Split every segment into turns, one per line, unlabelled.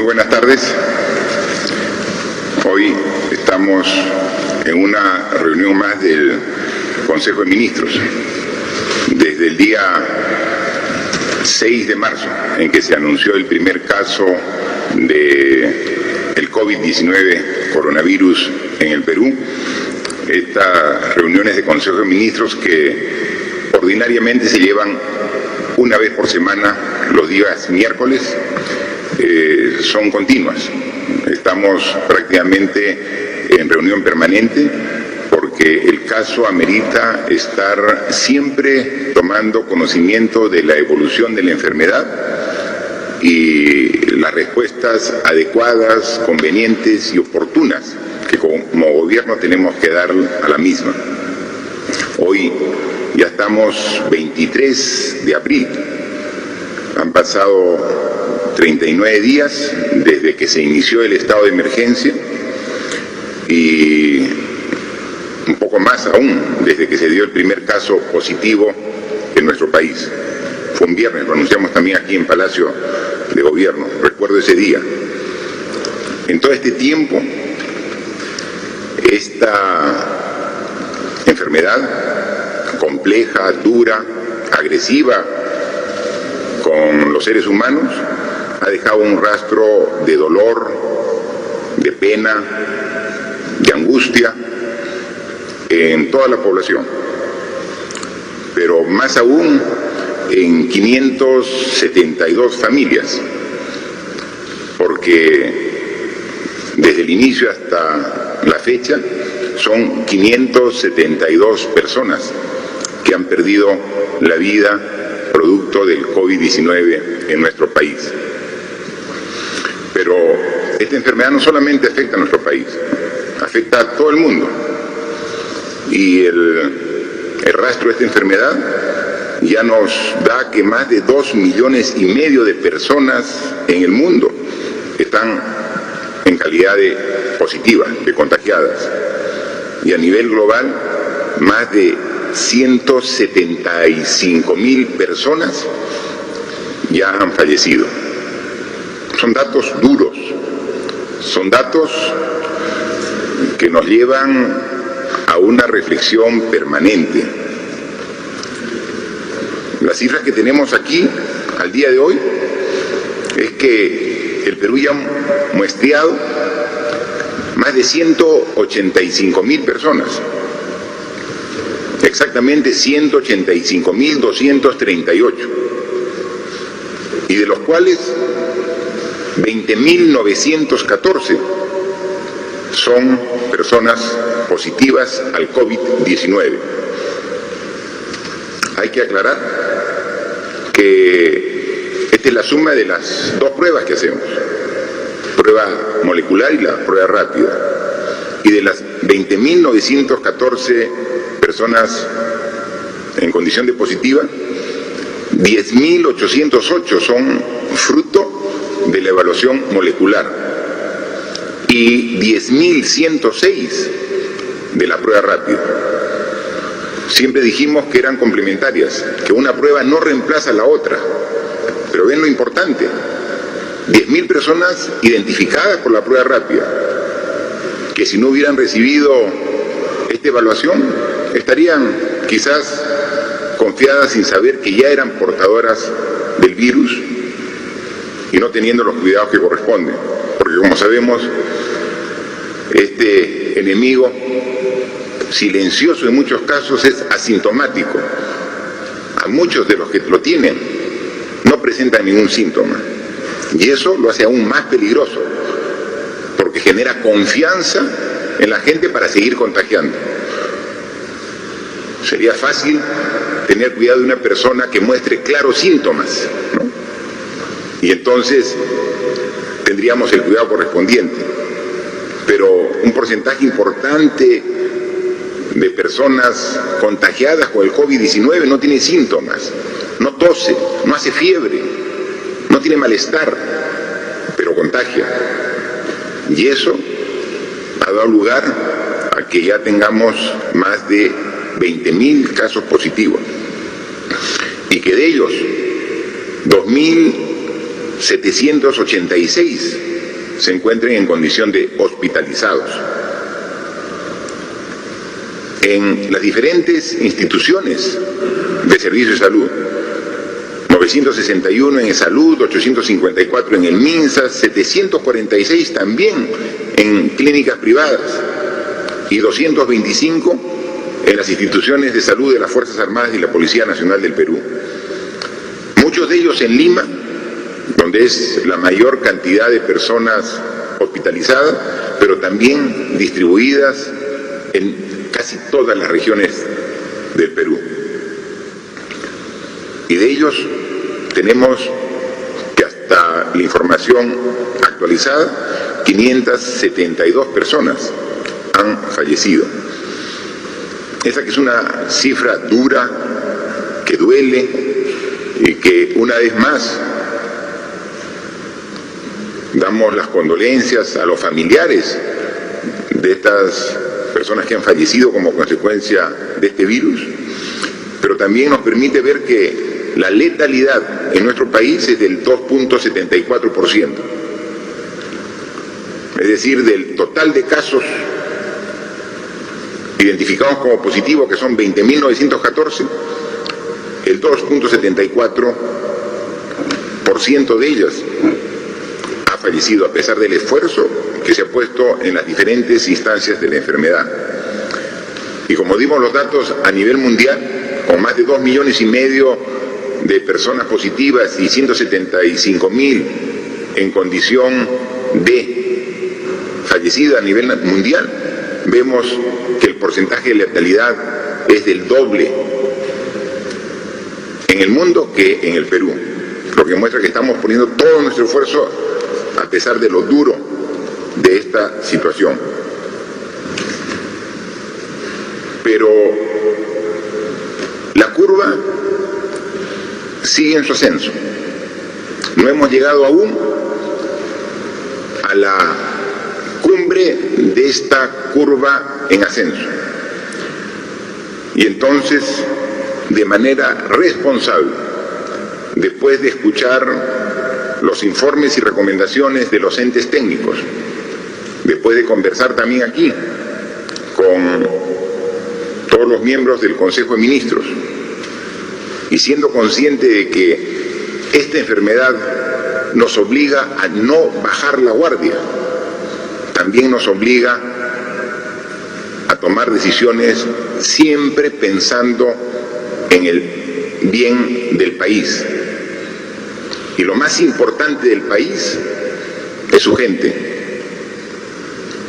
buenas tardes. Hoy estamos en una reunión más del Consejo de Ministros. Desde el día 6 de marzo, en que se anunció el primer caso del COVID-19 coronavirus en el Perú, estas reuniones de Consejo de Ministros que ordinariamente se llevan una vez por semana, los días miércoles, son continuas. Estamos prácticamente en reunión permanente porque el caso amerita estar siempre tomando conocimiento de la evolución de la enfermedad y las respuestas adecuadas, convenientes y oportunas que como gobierno tenemos que dar a la misma. Hoy ya estamos 23 de abril. Han pasado 39 días desde que se inició el estado de emergencia y un poco más aún desde que se dio el primer caso positivo en nuestro país. Fue un viernes, lo anunciamos también aquí en Palacio de Gobierno. Recuerdo ese día. En todo este tiempo, esta enfermedad compleja, dura, agresiva con los seres humanos, ha dejado un rastro de dolor, de pena, de angustia en toda la población, pero más aún en 572 familias, porque desde el inicio hasta la fecha son 572 personas que han perdido la vida producto del COVID-19 en nuestro país. Pero esta enfermedad no solamente afecta a nuestro país, afecta a todo el mundo. Y el rastro de esta enfermedad ya nos da que más de 2,5 millones de personas en el mundo están en calidad de positivas, de contagiadas. Y a nivel global, más de 175,000 personas ya han fallecido. Son datos duros, son datos que nos llevan a una reflexión permanente. Las cifras que tenemos aquí al día de hoy es que el Perú ya ha muestreado más de 185,000 personas. Exactamente 185,238, y de los cuales 20,914 son personas positivas al COVID-19. Hay que aclarar que esta es la suma de las dos pruebas que hacemos, prueba molecular y la prueba rápida, y de las 20,914 personas en condición de positiva, 10,808 son fruto de la evaluación molecular y 10,106 de la prueba rápida. Siempre dijimos que eran complementarias, que una prueba no reemplaza a la otra, pero ven lo importante, 10,000 personas identificadas por la prueba rápida, que si no hubieran recibido esta evaluación, estarían quizás confiadas sin saber que ya eran portadoras del virus y no teniendo los cuidados que corresponden, porque como sabemos, este enemigo silencioso en muchos casos es asintomático. A muchos de los que lo tienen no presentan ningún síntoma, y eso lo hace aún más peligroso, porque genera confianza en la gente para seguir contagiando. Sería fácil tener cuidado de una persona que muestre claros síntomas, ¿no? Y entonces tendríamos el cuidado correspondiente. Pero un porcentaje importante de personas contagiadas con el COVID-19 no tiene síntomas, no tose, no hace fiebre, no tiene malestar, pero contagia. Y eso ha dado lugar a que ya tengamos más de 20,000 casos positivos y que de ellos 2,786 se encuentren en condición de hospitalizados. En las diferentes instituciones de servicio de salud, 961 en salud, 854 en el MINSA, 746 también en clínicas privadas y 225 en las instituciones de salud de las Fuerzas Armadas y la Policía Nacional del Perú. Muchos de ellos en Lima, donde es la mayor cantidad de personas hospitalizadas, pero también distribuidas en casi todas las regiones del Perú. Y de ellos tenemos que hasta la información actualizada, 572 personas han fallecido. Esa que es una cifra dura, que duele y que una vez más damos las condolencias a los familiares de estas personas que han fallecido como consecuencia de este virus, pero también nos permite ver que la letalidad en nuestro país es del 2.74%. Es decir, del total de casos identificados como positivos, que son 20.914, el 2.74% de ellas ha fallecido a pesar del esfuerzo que se ha puesto en las diferentes instancias de la enfermedad. Y como dimos los datos a nivel mundial, con más de 2,5 millones de personas positivas y 175.000 en condición de fallecida a nivel mundial, vemos que el porcentaje de letalidad es del doble en el mundo que en el Perú, lo que muestra que estamos poniendo todo nuestro esfuerzo a pesar de lo duro de esta situación. Pero la curva sigue en su ascenso. No hemos llegado aún a la cumbre de esta curva en ascenso. Y entonces, de manera responsable, después de escuchar los informes y recomendaciones de los entes técnicos, después de conversar también aquí con todos los miembros del Consejo de Ministros, y siendo consciente de que esta enfermedad nos obliga a no bajar la guardia, también nos obliga a tomar decisiones siempre pensando en el bien del país. Y lo más importante del país es su gente,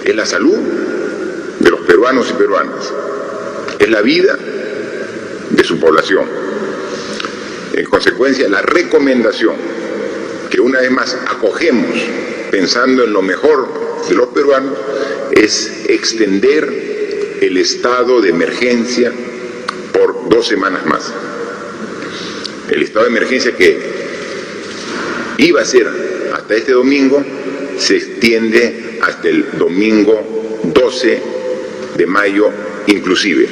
es la salud de los peruanos y peruanas, es la vida de su población. En consecuencia, la recomendación que una vez más acogemos pensando en lo mejor de los peruanos es extender el estado de emergencia por 2 semanas más. El estado de emergencia que iba a ser hasta este domingo se extiende hasta el domingo 12 de mayo inclusive.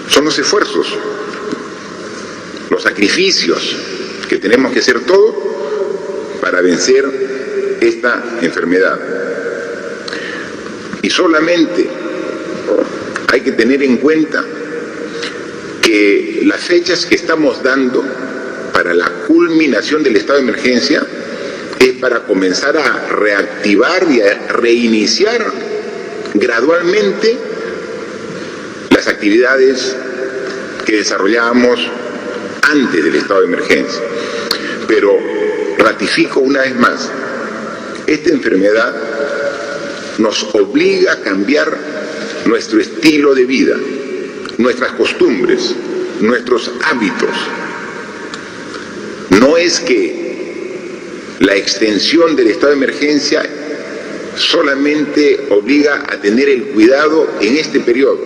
Son los esfuerzos, los sacrificios que tenemos que hacer todos para vencer esta enfermedad. Y solamente hay que tener en cuenta que las fechas que estamos dando para la culminación del estado de emergencia es para comenzar a reactivar y a reiniciar gradualmente las actividades que desarrollábamos antes del estado de emergencia. Pero ratifico una vez más, esta enfermedad nos obliga a cambiar nuestro estilo de vida, nuestras costumbres, nuestros hábitos. No es que la extensión del estado de emergencia solamente obliga a tener el cuidado en este periodo.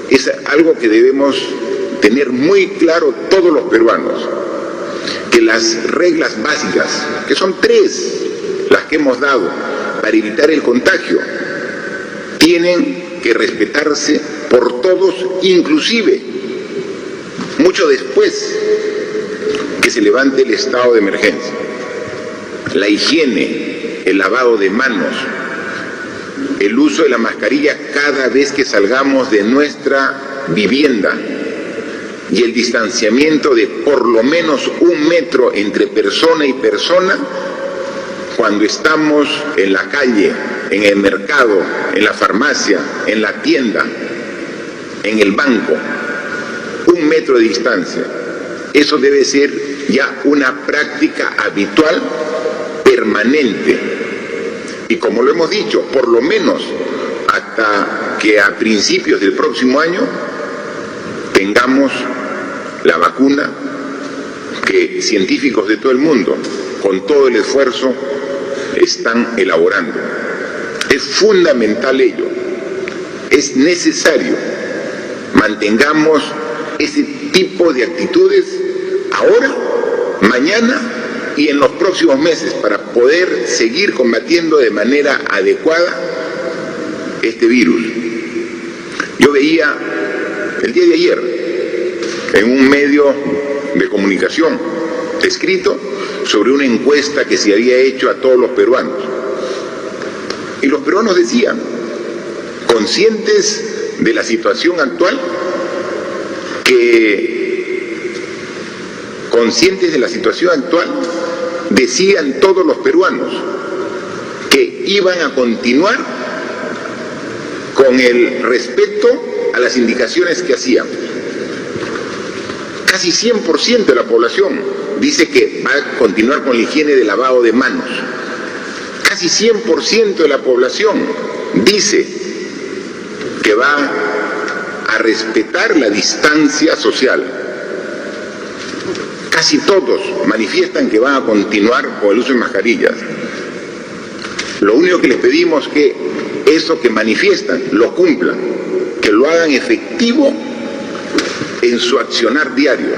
Es algo que debemos tener muy claro todos los peruanos, que las reglas básicas, que son 3 las que hemos dado para evitar el contagio, tienen que respetarse por todos, inclusive mucho después que se levante el estado de emergencia. la higiene, el lavado de manos, el uso de la mascarilla cada vez que salgamos de nuestra vivienda y el distanciamiento de por lo menos 1 metro entre persona y persona cuando estamos en la calle, en el mercado, en la farmacia, en la tienda, en el banco. 1 metro de distancia. Eso debe ser ya una práctica habitual, permanente. Y como lo hemos dicho, por lo menos hasta que a principios del próximo año tengamos la vacuna que científicos de todo el mundo, con todo el esfuerzo, están elaborando. Es fundamental ello. Es necesario. Mantengamos ese tipo de actitudes ahora, mañana y en los próximos meses para poder seguir combatiendo de manera adecuada este virus. Yo veía el día de ayer en un medio de comunicación escrito sobre una encuesta que se había hecho a todos los peruanos. Y los peruanos decían, conscientes de la situación actual, decían todos los peruanos que iban a continuar con el respeto a las indicaciones que hacían. Casi 100% de la población dice que va a continuar con la higiene de lavado de manos. Casi 100% de la población dice que va a respetar la distancia social. Casi todos manifiestan que van a continuar con el uso de mascarillas. Lo único que les pedimos es que eso que manifiestan lo cumplan, que lo hagan efectivo en su accionar diario.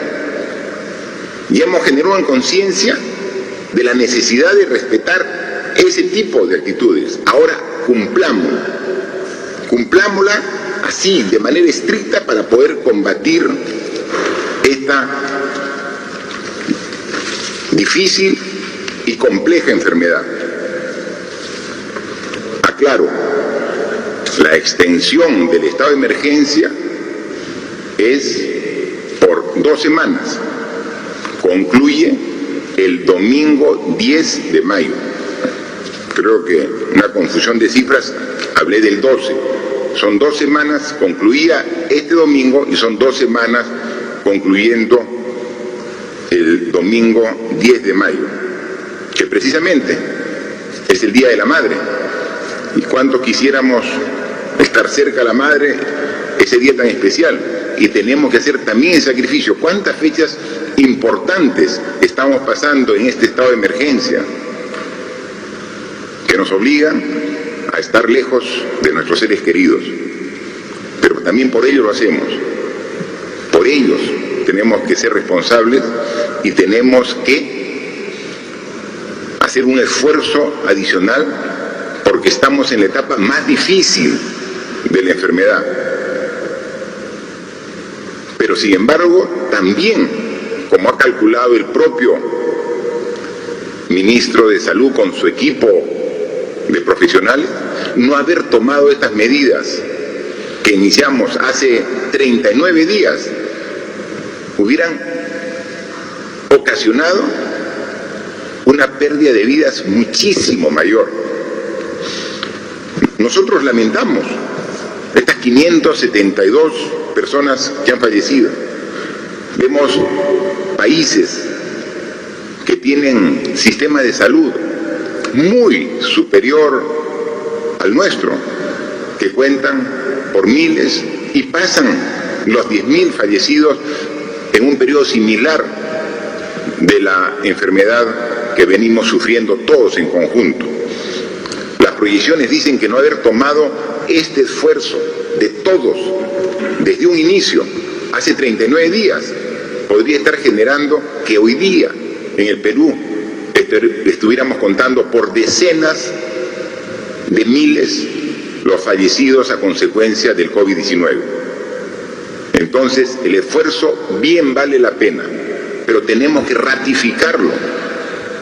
Ya hemos generado en conciencia de la necesidad de respetar ese tipo de actitudes. Ahora cumplámosla así, de manera estricta, para poder combatir esta difícil y compleja enfermedad. Aclaro, la extensión del estado de emergencia es por 2 semanas. Concluye el domingo 10 de mayo. Creo que una confusión de cifras, hablé del 12. Son 2 semanas, concluía este domingo y son 2 semanas concluyendo el domingo 10 de mayo, que precisamente es el Día de la Madre. Y cuánto quisiéramos estar cerca de la Madre ese día tan especial. Y tenemos que hacer también el sacrificio. ¿Cuántas fechas importantes estamos pasando en este estado de emergencia que nos obligan a estar lejos de nuestros seres queridos? Pero también por ello lo hacemos. Por ellos tenemos que ser responsables y tenemos que hacer un esfuerzo adicional porque estamos en la etapa más difícil de la enfermedad. Pero sin embargo, también, como ha calculado el propio ministro de Salud con su equipo de profesionales, no haber tomado estas medidas que iniciamos hace 39 días hubieran ocasionado una pérdida de vidas muchísimo mayor. Nosotros lamentamos estas 572 personas que han fallecido. Vemos países que tienen sistema de salud muy superior al nuestro, que cuentan por miles y pasan los 10.000 fallecidos en un periodo similar de la enfermedad que venimos sufriendo todos en conjunto. Las proyecciones dicen que no haber tomado este esfuerzo de todos desde un inicio, hace 39 días, podría estar generando que hoy día en el Perú estuviéramos contando por decenas de miles los fallecidos a consecuencia del COVID-19. Entonces, el esfuerzo bien vale la pena, pero tenemos que ratificarlo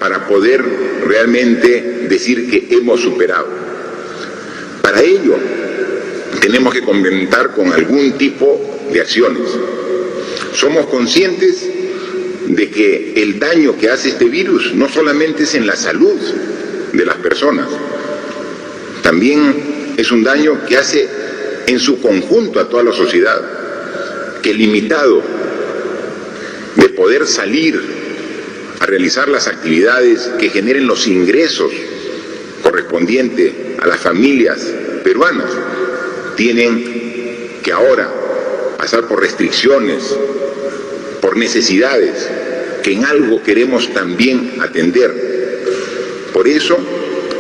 para poder realmente decir que hemos superado. Para ello, tenemos que contar con algún tipo de acciones. Somos conscientes de que el daño que hace este virus no solamente es en la salud de las personas, también es un daño que hace en su conjunto a toda la sociedad, que limitado de poder salir a realizar las actividades que generen los ingresos correspondientes a las familias peruanas, tienen que ahora pasar por restricciones, por necesidades que en algo queremos también atender. Por eso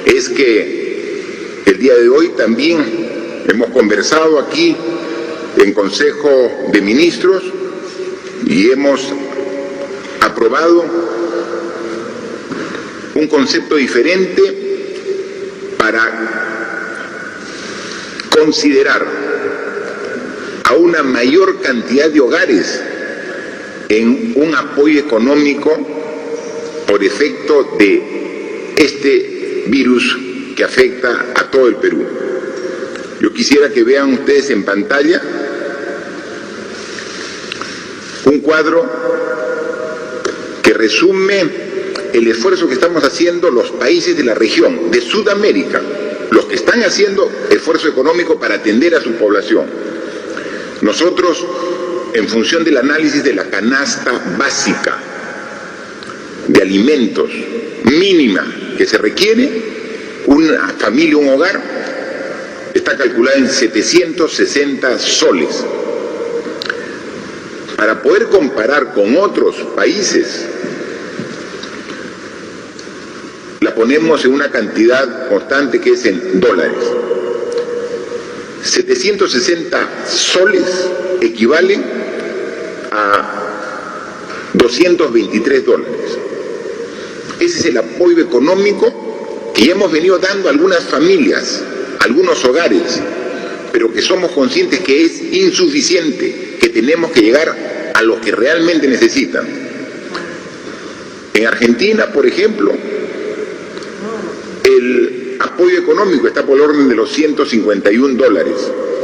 es que el día de hoy también hemos conversado aquí en Consejo de Ministros y hemos aprobado un concepto diferente para considerar a una mayor cantidad de hogares en un apoyo económico por efecto de este virus que afecta a todo el Perú. Yo quisiera que vean ustedes en pantalla un cuadro que resume el esfuerzo que estamos haciendo los países de la región, de Sudamérica, los que están haciendo esfuerzo económico para atender a su población. Nosotros, en función del análisis de la canasta básica de alimentos mínima que se requiere, una familia, un hogar, está calculada en 760 soles. Para poder comparar con otros países, la ponemos en una cantidad constante que es en dólares. 760 soles equivalen a 223 dólares. Ese es el apoyo económico que hemos venido dando a algunas familias, a algunos hogares, pero que somos conscientes que es insuficiente, que tenemos que llegar a los que realmente necesitan. En Argentina, por ejemplo, el apoyo económico está por el orden de los 151 dólares,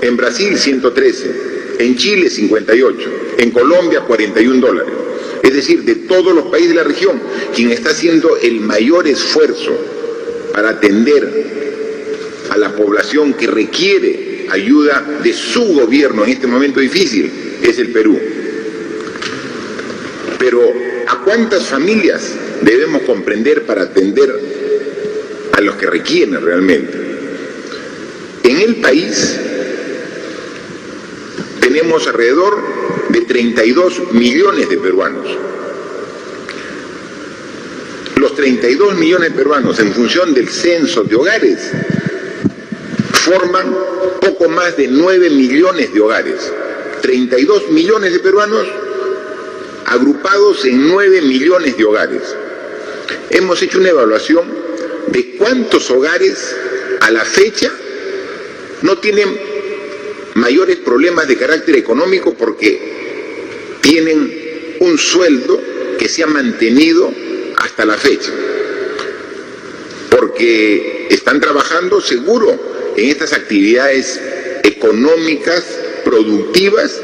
en Brasil 113, en Chile 58, en Colombia 41 dólares. Es decir, de todos los países de la región, quien está haciendo el mayor esfuerzo para atender a la población que requiere ayuda de su gobierno en este momento difícil es el Perú. Pero ¿a cuántas familias debemos comprender para atender a los que requieren realmente? En el país tenemos alrededor de 32 millones de peruanos. Los 32 millones de peruanos, en función del censo de hogares, forman poco más de 9 millones de hogares. 32 millones de peruanos agrupados en 9 millones de hogares. Hemos hecho una evaluación de cuántos hogares a la fecha no tienen mayores problemas de carácter económico porque tienen un sueldo que se ha mantenido hasta la fecha, porque están trabajando seguro en estas actividades económicas, productivas,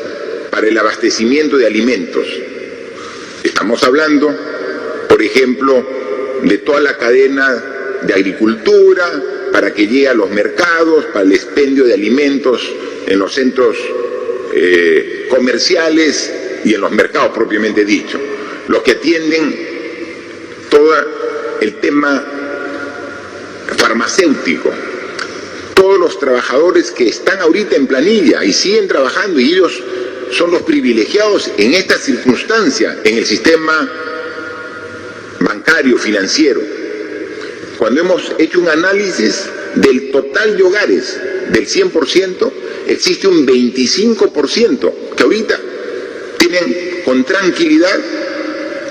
para el abastecimiento de alimentos. Estamos hablando, por ejemplo, de toda la cadena de agricultura, para que llegue a los mercados, para el expendio de alimentos en los centros comerciales y en los mercados propiamente dicho. Los que atienden todo el tema farmacéutico, todos los trabajadores que están ahorita en planilla y siguen trabajando, y ellos son los privilegiados en esta circunstancia en el sistema bancario, financiero. Cuando hemos hecho un análisis del total de hogares, del 100%, existe un 25% que ahorita tienen con tranquilidad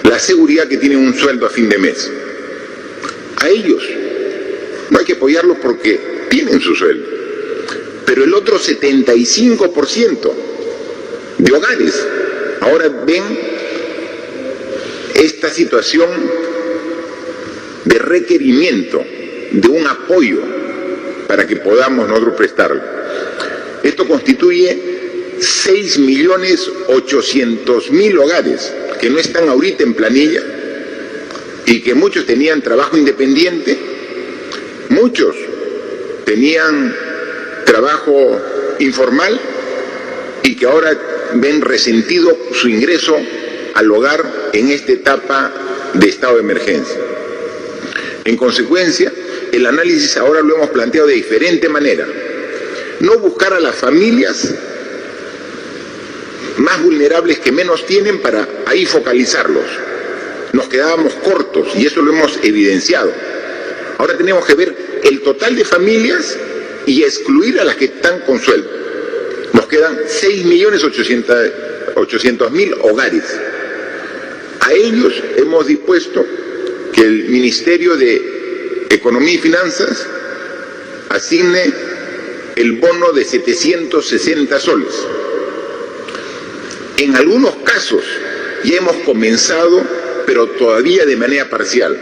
la seguridad que tienen un sueldo a fin de mes. A ellos no hay que apoyarlos porque tienen su sueldo, pero el otro 75% de hogares ahora ven esta situación de requerimiento de un apoyo para que podamos nosotros prestarlo. Esto constituye 6.800.000 hogares que no están ahorita en planilla y que muchos tenían trabajo independiente, muchos tenían trabajo informal y que ahora ven resentido su ingreso al hogar en esta etapa de estado de emergencia. En consecuencia, el análisis ahora lo hemos planteado de diferente manera. No buscar a las familias más vulnerables que menos tienen para ahí focalizarlos. Nos quedábamos cortos y eso lo hemos evidenciado. Ahora tenemos que ver el total de familias y excluir a las que están con sueldo. Nos quedan 6.800.000 hogares. A ellos hemos dispuesto que el Ministerio de Economía y Finanzas asigne el bono de 760 soles. En algunos casos ya hemos comenzado, pero todavía de manera parcial.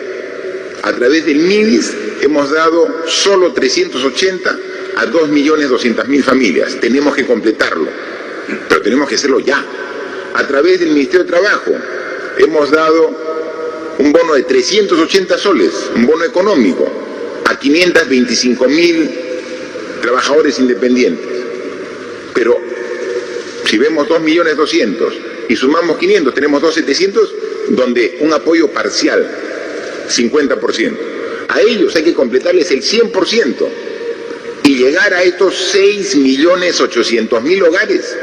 A través del MIDIS hemos dado solo 380 a 2.200.000 familias. Tenemos que completarlo, pero tenemos que hacerlo ya. A través del Ministerio de Trabajo hemos dado un bono de 380 soles, un bono económico, a 525.000 trabajadores independientes. Pero si vemos 2.200.000 y sumamos 500, tenemos 2.700.000, donde un apoyo parcial, 50%. A ellos hay que completarles el 100% y llegar a estos 6.800.000 hogares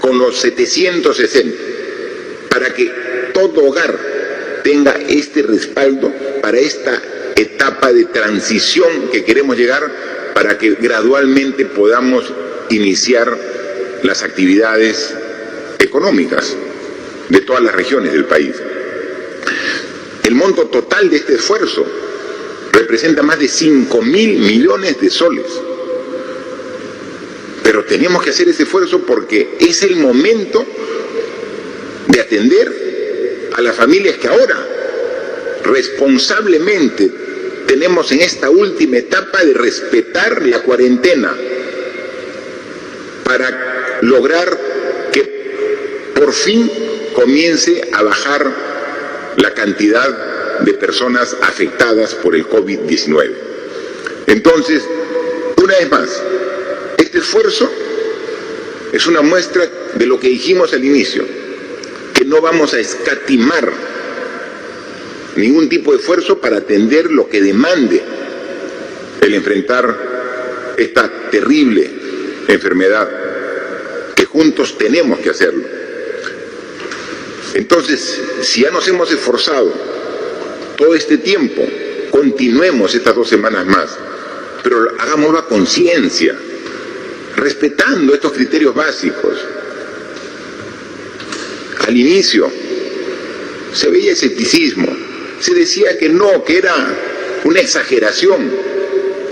con los 760, para que todo hogar tenga este respaldo para esta etapa de transición que queremos llegar, para que gradualmente podamos iniciar las actividades económicas de todas las regiones del país. El monto total de este esfuerzo representa más de 5.000 millones de soles. Pero tenemos que hacer ese esfuerzo porque es el momento de atender a las familias que ahora responsablemente tenemos en esta última etapa de respetar la cuarentena para lograr que por fin comience a bajar la cantidad de personas afectadas por el COVID-19. Entonces, una vez más, este esfuerzo es una muestra de lo que dijimos al inicio, que no vamos a escatimar ningún tipo de esfuerzo para atender lo que demande el enfrentar esta terrible enfermedad, que juntos tenemos que hacerlo. Entonces, si ya nos hemos esforzado todo este tiempo, continuemos estas 2 semanas más, pero hagámoslo a conciencia, respetando estos criterios básicos. Al inicio se veía escepticismo, se decía que no, que era una exageración.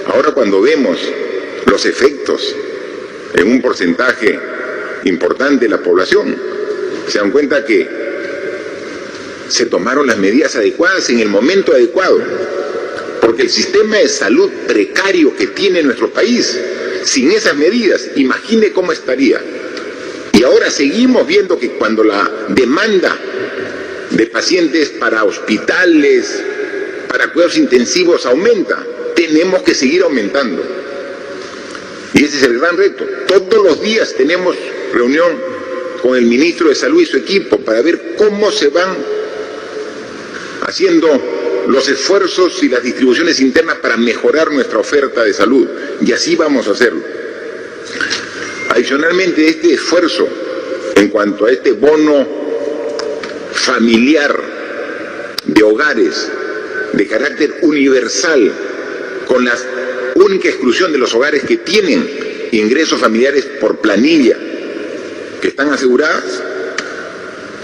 Ahora cuando vemos los efectos en un porcentaje importante de la población, se dan cuenta que se tomaron las medidas adecuadas en el momento adecuado, porque el sistema de salud precario que tiene nuestro país, sin esas medidas, imagine cómo estaría. Y ahora seguimos viendo que cuando la demanda de pacientes para hospitales, para cuidados intensivos aumenta, tenemos que seguir aumentando. Y ese es el gran reto. Todos los días tenemos reunión con el ministro de Salud y su equipo para ver cómo se van haciendo los esfuerzos y las distribuciones internas para mejorar nuestra oferta de salud. Y así vamos a hacerlo. Adicionalmente, este esfuerzo en cuanto a este bono familiar de hogares de carácter universal, con la única exclusión de los hogares que tienen ingresos familiares por planilla, que están aseguradas,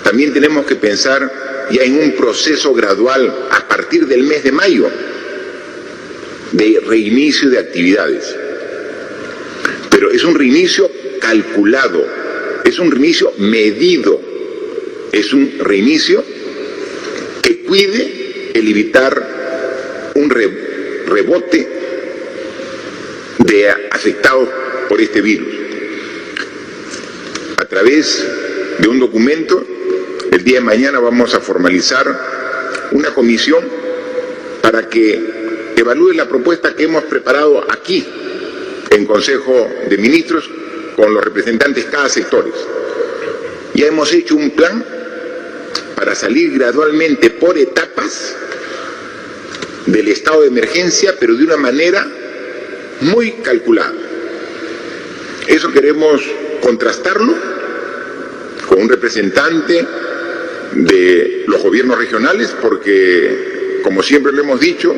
también tenemos que pensar ya en un proceso gradual a partir del mes de mayo de reinicio de actividades. Pero es un reinicio calculado, es un reinicio medido, es un reinicio que cuide el evitar un rebote de afectados por este virus. A través de un documento, el día de mañana vamos a formalizar una comisión para que evalúe la propuesta que hemos preparado aquí en Consejo de Ministros con los representantes de cada sector. Ya hemos hecho un plan para salir gradualmente por etapas del estado de emergencia, pero de una manera muy calculada. Eso queremos contrastarlo con un representante de los gobiernos regionales, porque, como siempre lo hemos dicho,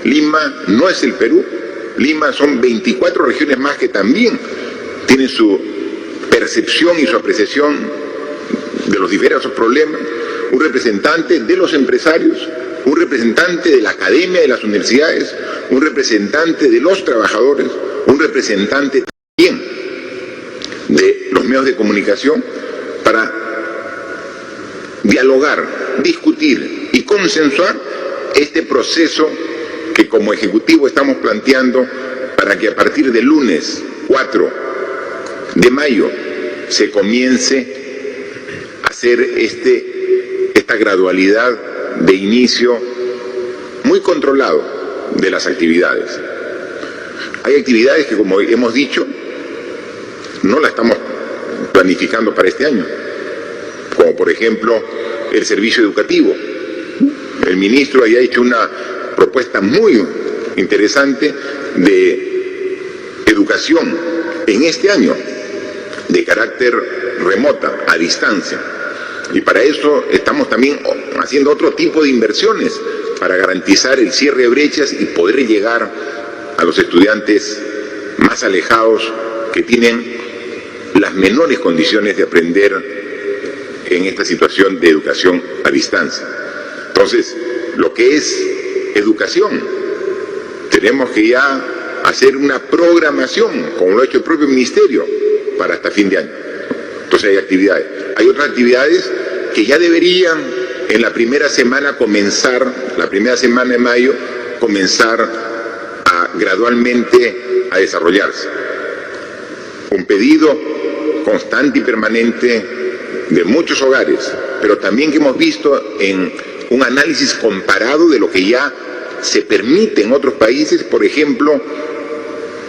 Lima no es el Perú. Lima son 24 regiones más que también tienen su percepción y su apreciación de los diversos problemas. Un representante de los empresarios, un representante de la academia, de las universidades, un representante de los trabajadores, un representante también de los medios de comunicación, para dialogar, discutir y consensuar este proceso que como Ejecutivo estamos planteando para que a partir del lunes 4 de mayo se comience a hacer esta gradualidad de inicio muy controlado de las actividades. Hay actividades que, como hemos dicho, no las estamos planificando para este año, como por ejemplo el servicio educativo. El ministro había hecho una propuesta muy interesante de educación en este año, de carácter remota, a distancia. Y para eso estamos también haciendo otro tipo de inversiones para garantizar el cierre de brechas y poder llegar a los estudiantes más alejados que tienen las menores condiciones de aprender en esta situación de educación a distancia. Entonces, lo que es educación, tenemos que ya hacer una programación, como lo ha hecho el propio Ministerio, para hasta fin de año. Entonces hay actividades. Hay otras actividades que ya deberían en la primera semana comenzar, la primera semana de mayo, comenzar a gradualmente a desarrollarse. Un pedido constante y permanente de muchos hogares, pero también que hemos visto en un análisis comparado de lo que ya se permite en otros países, por ejemplo,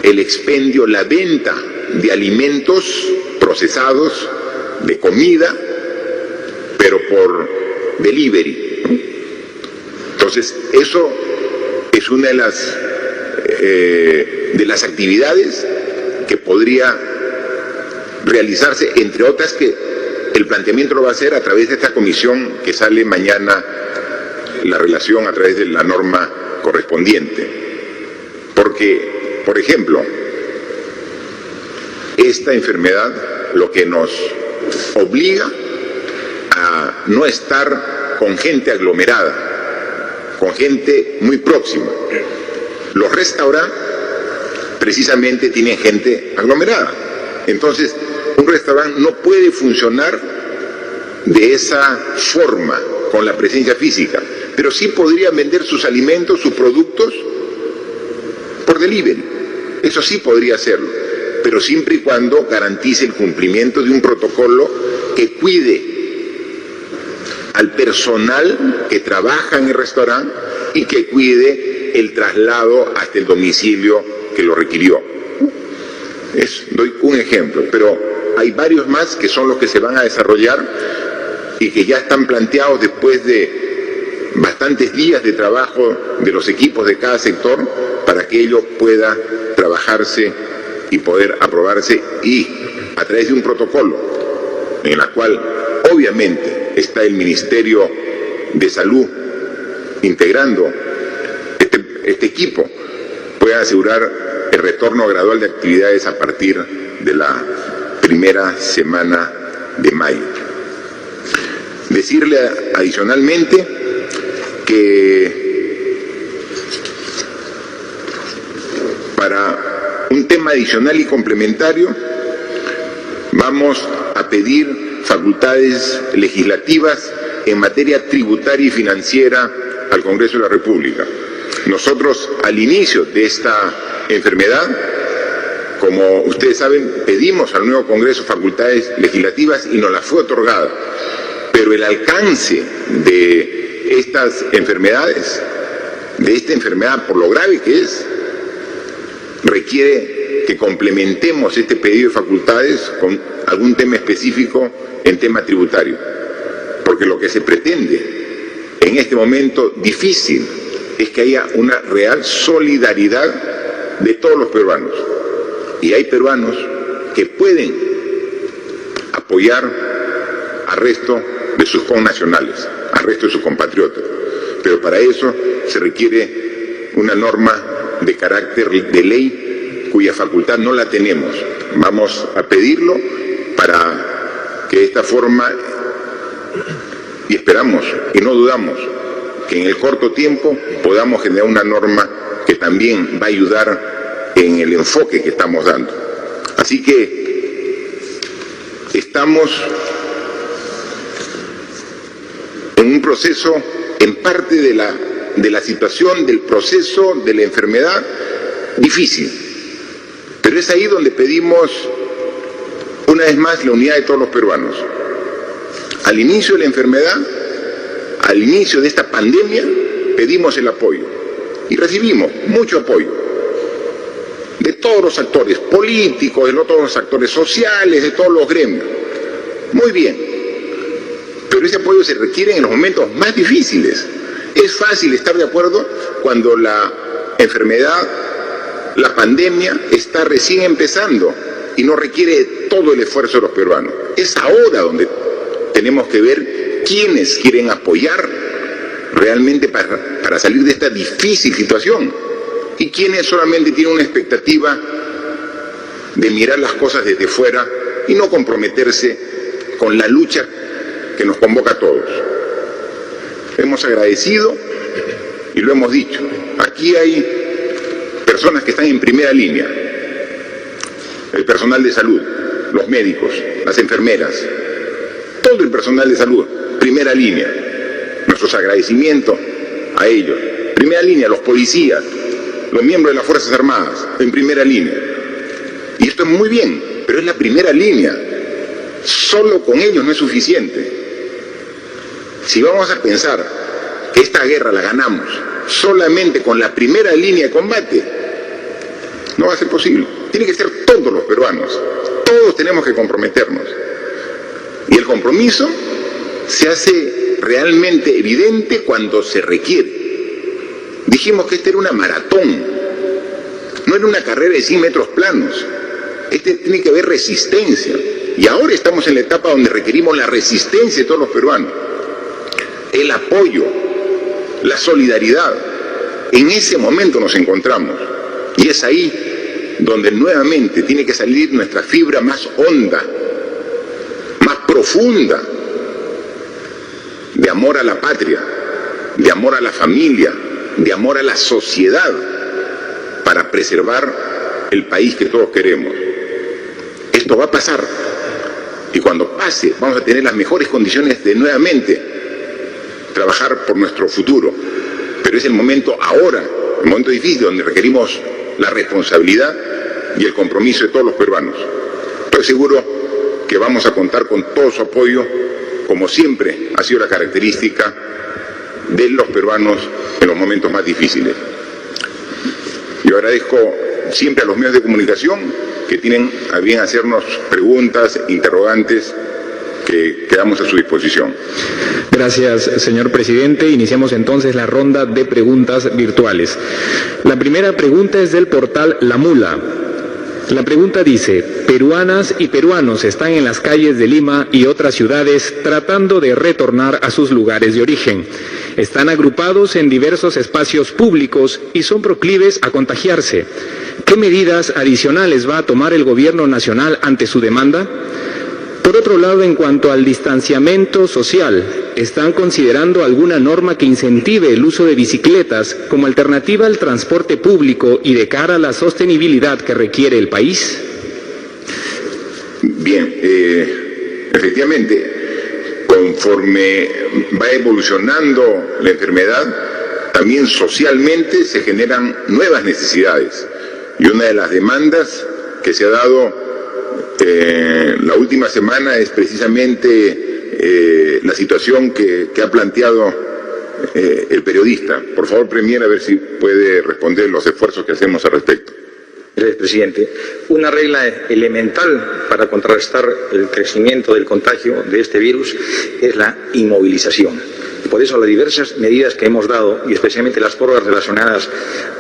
el expendio, la venta de alimentos procesados, de comida, pero por delivery. Entonces, eso es una de las actividades que podría realizarse, entre otras que el planteamiento lo va a hacer a través de esta comisión que sale mañana, la relación a través de la norma correspondiente. Porque, por ejemplo, esta enfermedad lo que nos obliga a no estar con gente aglomerada, con gente muy próxima. Los restaurantes precisamente tienen gente aglomerada. Entonces, un restaurante no puede funcionar de esa forma, con la presencia física, pero sí podría vender sus alimentos, sus productos, por delivery. Eso sí podría hacerlo, pero siempre y cuando garantice el cumplimiento de un protocolo que cuide al personal que trabaja en el restaurante y que cuide el traslado hasta el domicilio que lo requirió. Doy un ejemplo, pero hay varios más que son los que se van a desarrollar y que ya están planteados después de bastantes días de trabajo de los equipos de cada sector para que ello pueda trabajarse y poder aprobarse, y a través de un protocolo en la cual obviamente está el Ministerio de Salud integrando este equipo, pueda asegurar el retorno gradual de actividades a partir de la primera semana de mayo. Decirle adicionalmente que para un tema adicional y complementario vamos a pedir facultades legislativas en materia tributaria y financiera al Congreso de la República. Nosotros, al inicio de esta enfermedad, como ustedes saben, pedimos al nuevo Congreso facultades legislativas y nos las fue otorgada. Pero el alcance de estas enfermedades, de esta enfermedad por lo grave que es, requiere que complementemos este pedido de facultades con algún tema específico en tema tributario. Porque lo que se pretende en este momento difícil es que haya una real solidaridad de todos los peruanos. Y hay peruanos que pueden apoyar al resto de sus connacionales, al resto de sus compatriotas. Pero para eso se requiere una norma de carácter de ley cuya facultad no la tenemos. Vamos a pedirlo para que de esta forma, y esperamos y no dudamos, que en el corto tiempo podamos generar una norma que también va a ayudar en el enfoque que estamos dando. Así que estamos en un proceso, en parte de la situación, del proceso de la enfermedad difícil. Pero es ahí donde pedimos una vez más la unidad de todos los peruanos. Al inicio de la enfermedad, al inicio de esta pandemia, pedimos el apoyo y recibimos mucho apoyo de todos los actores políticos, de todos los actores sociales, de todos los gremios. Muy bien, pero ese apoyo se requiere en los momentos más difíciles. Es fácil estar de acuerdo cuando la enfermedad, la pandemia está recién empezando y no requiere todo el esfuerzo de los peruanos. Es ahora donde tenemos que ver quiénes quieren apoyar realmente para salir de esta difícil situación y quiénes solamente tienen una expectativa de mirar las cosas desde fuera y no comprometerse con la lucha que nos convoca a todos. Hemos agradecido y lo hemos dicho. Aquí hay personas que están en primera línea, el personal de salud, los médicos, las enfermeras, todo el personal de salud, primera línea. Nuestros agradecimientos a ellos. Primera línea, los policías, los miembros de las Fuerzas Armadas, en primera línea. Y esto es muy bien, pero es la primera línea. Solo con ellos no es suficiente. Si vamos a pensar que esta guerra la ganamos solamente con la primera línea de combate, no va a ser posible. Tiene que ser todos los peruanos. Todos tenemos que comprometernos. Y el compromiso se hace realmente evidente cuando se requiere. Dijimos que esta era una maratón, no era una carrera de 100 metros planos. Tiene que haber resistencia. Y ahora estamos en la etapa donde requerimos la resistencia de todos los peruanos. El apoyo, la solidaridad. En ese momento nos encontramos. Y es ahí donde nuevamente tiene que salir nuestra fibra más honda, más profunda, de amor a la patria, de amor a la familia, de amor a la sociedad, para preservar el país que todos queremos. Esto va a pasar, y cuando pase vamos a tener las mejores condiciones de nuevamente trabajar por nuestro futuro. Pero es el momento ahora, el momento difícil, donde requerimos la responsabilidad y el compromiso de todos los peruanos. Estoy seguro que vamos a contar con todo su apoyo, como siempre ha sido la característica de los peruanos en los momentos más difíciles. Yo agradezco siempre a los medios de comunicación que tienen a bien hacernos preguntas, interrogantes, que quedamos a su disposición.
Gracias, señor presidente. Iniciamos entonces la ronda de preguntas virtuales. La primera pregunta es del portal La Mula. La pregunta dice: peruanas y peruanos están en las calles de Lima y otras ciudades tratando de retornar a sus lugares de origen. Están agrupados en diversos espacios públicos y son proclives a contagiarse. ¿Qué medidas adicionales va a tomar el gobierno nacional ante su demanda? Por otro lado, en cuanto al distanciamiento social, ¿están considerando alguna norma que incentive el uso de bicicletas como alternativa al transporte público y de cara a la sostenibilidad que requiere el país?
Bien, efectivamente, conforme va evolucionando la enfermedad, también socialmente se generan nuevas necesidades. Y una de las demandas que se ha dado la última semana es precisamente la situación que ha planteado el periodista. Por favor, Premier, a ver si puede responder los esfuerzos que hacemos al respecto.
Gracias, presidente. Una regla elemental para contrarrestar el crecimiento del contagio de este virus es la inmovilización. Por eso las diversas medidas que hemos dado, y especialmente las prórrogas relacionadas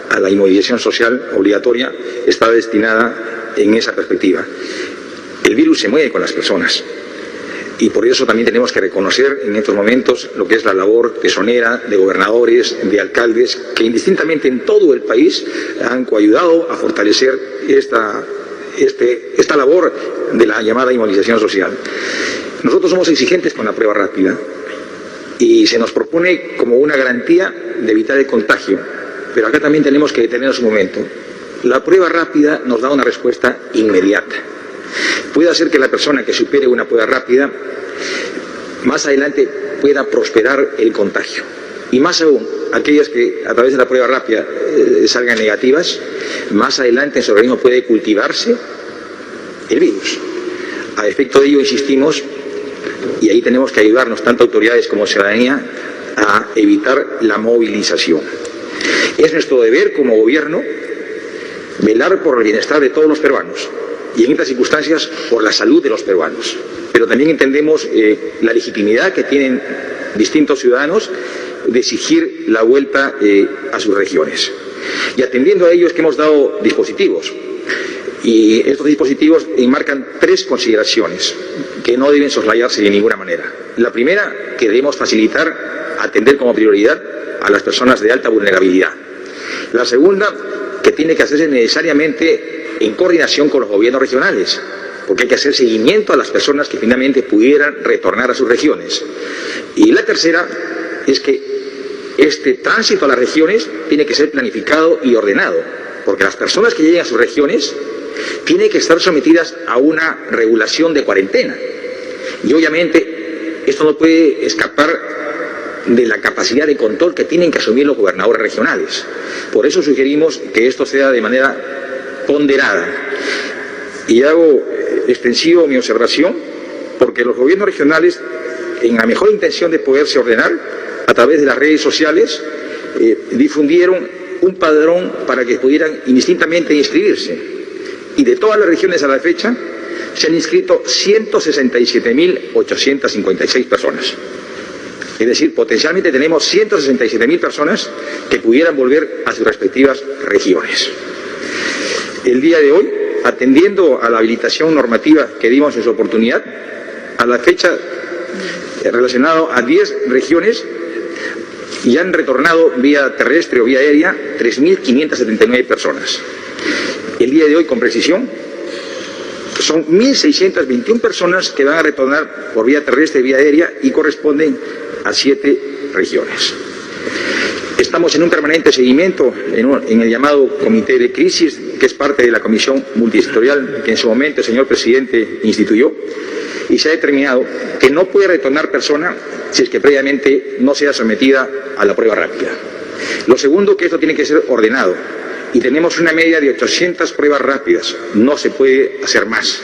a la inmovilización social obligatoria, está destinada en esa perspectiva. El virus se mueve con las personas. Y por eso también tenemos que reconocer en estos momentos lo que es la labor tesonera de gobernadores, de alcaldes, que indistintamente en todo el país han coayudado a fortalecer esta labor de la llamada inmovilización social. Nosotros somos exigentes con la prueba rápida y se nos propone como una garantía de evitar el contagio, pero acá también tenemos que detenernos un momento. La prueba rápida nos da una respuesta inmediata. Puede hacer que la persona que supere una prueba rápida más adelante pueda prosperar el contagio. Y más aún, aquellas que a través de la prueba rápida salgan negativas, más adelante en su organismo puede cultivarse el virus. A efecto de ello insistimos, y ahí tenemos que ayudarnos tanto autoridades como ciudadanía a evitar la movilización. Es nuestro deber como gobierno velar por el bienestar de todos los peruanos, y en estas circunstancias por la salud de los peruanos. Pero también entendemos la legitimidad que tienen distintos ciudadanos de exigir la vuelta a sus regiones. Y atendiendo a ello es que hemos dado dispositivos. Y estos dispositivos enmarcan 3 consideraciones que no deben soslayarse de ninguna manera. La primera, que debemos facilitar, atender como prioridad a las personas de alta vulnerabilidad. La segunda, que tiene que hacerse necesariamente en coordinación con los gobiernos regionales, porque hay que hacer seguimiento a las personas que finalmente pudieran retornar a sus regiones. Y la tercera es que este tránsito a las regiones tiene que ser planificado y ordenado, porque las personas que lleguen a sus regiones tienen que estar sometidas a una regulación de cuarentena. Y obviamente esto no puede escapar de la capacidad de control que tienen que asumir los gobernadores regionales. Por eso sugerimos que esto sea de manera ponderada. Y hago extensivo mi observación porque los gobiernos regionales, en la mejor intención de poderse ordenar, a través de las redes sociales, difundieron un padrón para que pudieran indistintamente inscribirse. Y de todas las regiones a la fecha, se han inscrito 167.856 personas. Es decir, potencialmente tenemos 167.000 personas que pudieran volver a sus respectivas regiones. El día de hoy, atendiendo a la habilitación normativa que dimos en su oportunidad, a la fecha relacionado a 10 regiones, y han retornado vía terrestre o vía aérea 3.579 personas. El día de hoy, con precisión, son 1.621 personas que van a retornar por vía terrestre y vía aérea y corresponden a 7 regiones. Estamos en un permanente seguimiento en el llamado Comité de Crisis, que es parte de la Comisión Multisectorial que en su momento el señor presidente instituyó, y se ha determinado que no puede retornar persona si es que previamente no sea sometida a la prueba rápida. Lo segundo, que esto tiene que ser ordenado, y tenemos una media de 800 pruebas rápidas, no se puede hacer más.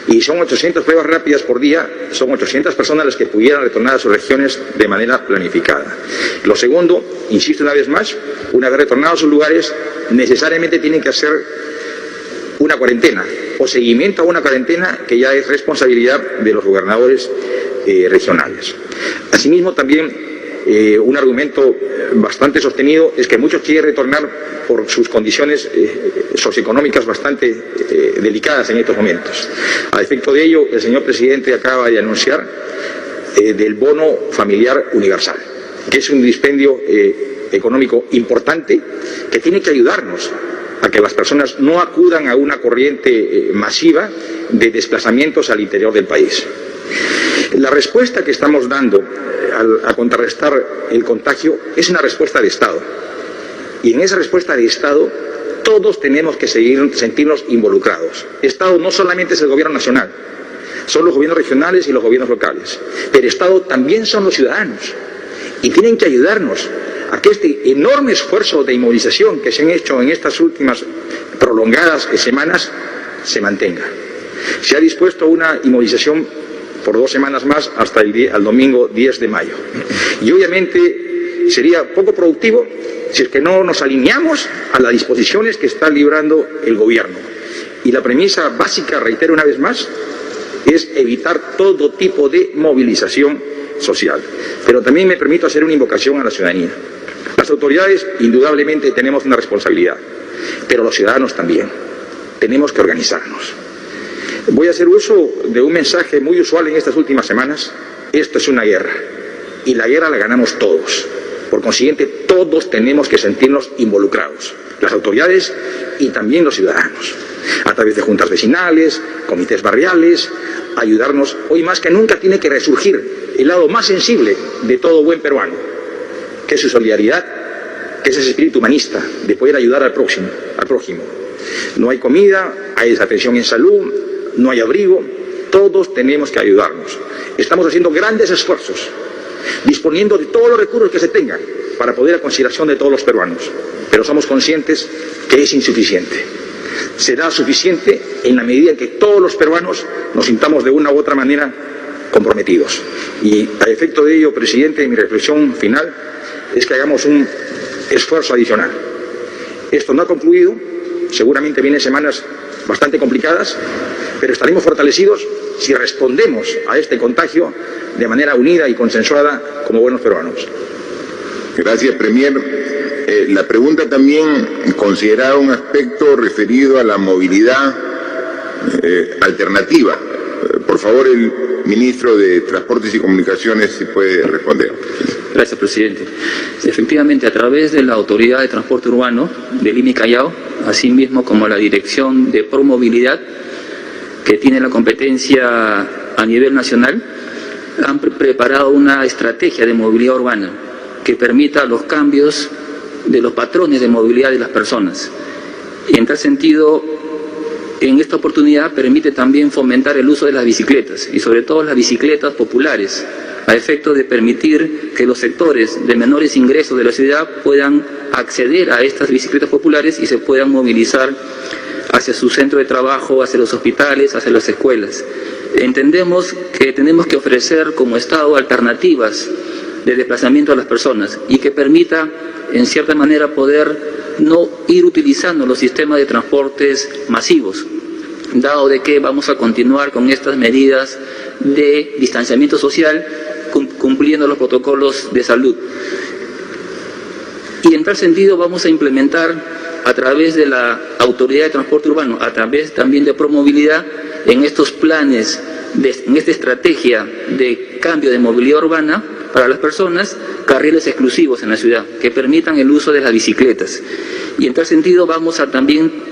Y son 800 pruebas rápidas por día, son 800 personas las que pudieran retornar a sus regiones de manera planificada. Lo segundo, insisto una vez más, una vez retornados a sus lugares, necesariamente tienen que hacer una cuarentena o seguimiento a una cuarentena que ya es responsabilidad de los gobernadores regionales. Asimismo, también un argumento bastante sostenido es que muchos quieren retornar por sus condiciones socioeconómicas bastante delicadas en estos momentos. A efecto de ello, el señor presidente acaba de anunciar del bono familiar universal, que es un dispendio económico importante que tiene que ayudarnos a que las personas no acudan a una corriente masiva de desplazamientos al interior del país. La respuesta que estamos dando a contrarrestar el contagio es una respuesta de Estado. Y en esa respuesta de Estado todos tenemos que sentirnos involucrados. Estado no solamente es el gobierno nacional, son los gobiernos regionales y los gobiernos locales, pero Estado también son los ciudadanos y tienen que ayudarnos a que este enorme esfuerzo de inmovilización que se han hecho en estas últimas prolongadas semanas se mantenga. Se ha dispuesto una inmovilización por 2 semanas más hasta el domingo 10 de mayo. Y obviamente sería poco productivo si es que no nos alineamos a las disposiciones que está librando el gobierno. Y la premisa básica, reitero una vez más, es evitar todo tipo de movilización social. Pero también me permito hacer una invocación a la ciudadanía. Las autoridades indudablemente tenemos una responsabilidad, pero los ciudadanos también. Tenemos que organizarnos. Voy a hacer uso de un mensaje muy usual en estas últimas semanas. Esto es una guerra y la guerra la ganamos todos. Por consiguiente, todos tenemos que sentirnos involucrados, las autoridades y también los ciudadanos, a través de juntas vecinales, comités barriales, ayudarnos. Hoy más que nunca tiene que resurgir el lado más sensible de todo buen peruano, que es su solidaridad, que es ese espíritu humanista de poder ayudar al prójimo. No hay comida, hay desatención en salud, no hay abrigo, todos tenemos que ayudarnos. Estamos haciendo grandes esfuerzos, disponiendo de todos los recursos que se tengan para poder a consideración de todos los peruanos, pero somos conscientes que es insuficiente. Será suficiente en la medida en que todos los peruanos nos sintamos de una u otra manera comprometidos. Y a efecto de ello, presidente, mi reflexión final es que hagamos un esfuerzo adicional. Esto no ha concluido, seguramente vienen semanas bastante complicadas, pero estaremos fortalecidos si respondemos a este contagio de manera unida y consensuada como buenos peruanos.
Gracias, Premier. La pregunta también consideraba un aspecto referido a la movilidad alternativa. Por favor, el ministro de Transportes y Comunicaciones si puede responder.
Gracias, presidente. Efectivamente, a través de la Autoridad de Transporte Urbano de Lima y Callao, asimismo como la Dirección de Promovilidad, que tiene la competencia a nivel nacional, han preparado una estrategia de movilidad urbana que permita los cambios de los patrones de movilidad de las personas. Y en tal sentido, en esta oportunidad permite también fomentar el uso de las bicicletas y sobre todo las bicicletas populares, a efecto de permitir que los sectores de menores ingresos de la ciudad puedan acceder a estas bicicletas populares y se puedan movilizar hacia su centro de trabajo, hacia los hospitales, hacia las escuelas. Entendemos que tenemos que ofrecer como Estado alternativas de desplazamiento a las personas y que permita, en cierta manera, poder no ir utilizando los sistemas de transportes masivos, dado de que vamos a continuar con estas medidas de distanciamiento social, cumpliendo los protocolos de salud. Y en tal sentido vamos a implementar a través de la Autoridad de Transporte Urbano, a través también de Promovilidad, en estos planes, en esta estrategia de cambio de movilidad urbana para las personas, carriles exclusivos en la ciudad, que permitan el uso de las bicicletas. Y en tal sentido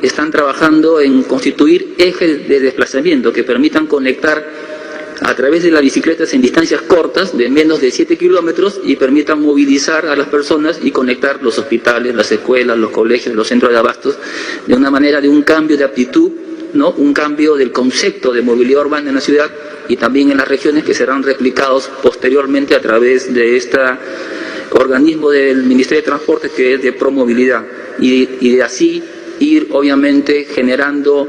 están trabajando en constituir ejes de desplazamiento que permitan conectar a través de las bicicletas en distancias cortas de menos de 7 kilómetros y permitan movilizar a las personas y conectar los hospitales, las escuelas, los colegios, los centros de abastos, de una manera de un cambio de aptitud, ¿no? Un cambio del concepto de movilidad urbana en la ciudad y también en las regiones, que serán replicados posteriormente a través de este organismo del Ministerio de Transportes, que es de Promovilidad, y de así ir obviamente generando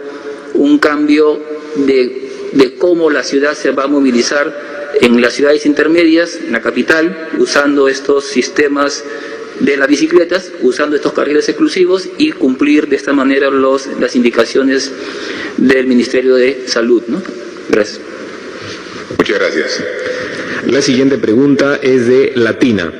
un cambio de cómo la ciudad se va a movilizar en las ciudades intermedias, en la capital, usando estos sistemas de las bicicletas, usando estos carriles exclusivos y cumplir de esta manera las indicaciones del Ministerio de Salud, ¿no? Gracias.
Muchas gracias.
La siguiente pregunta es de Latina.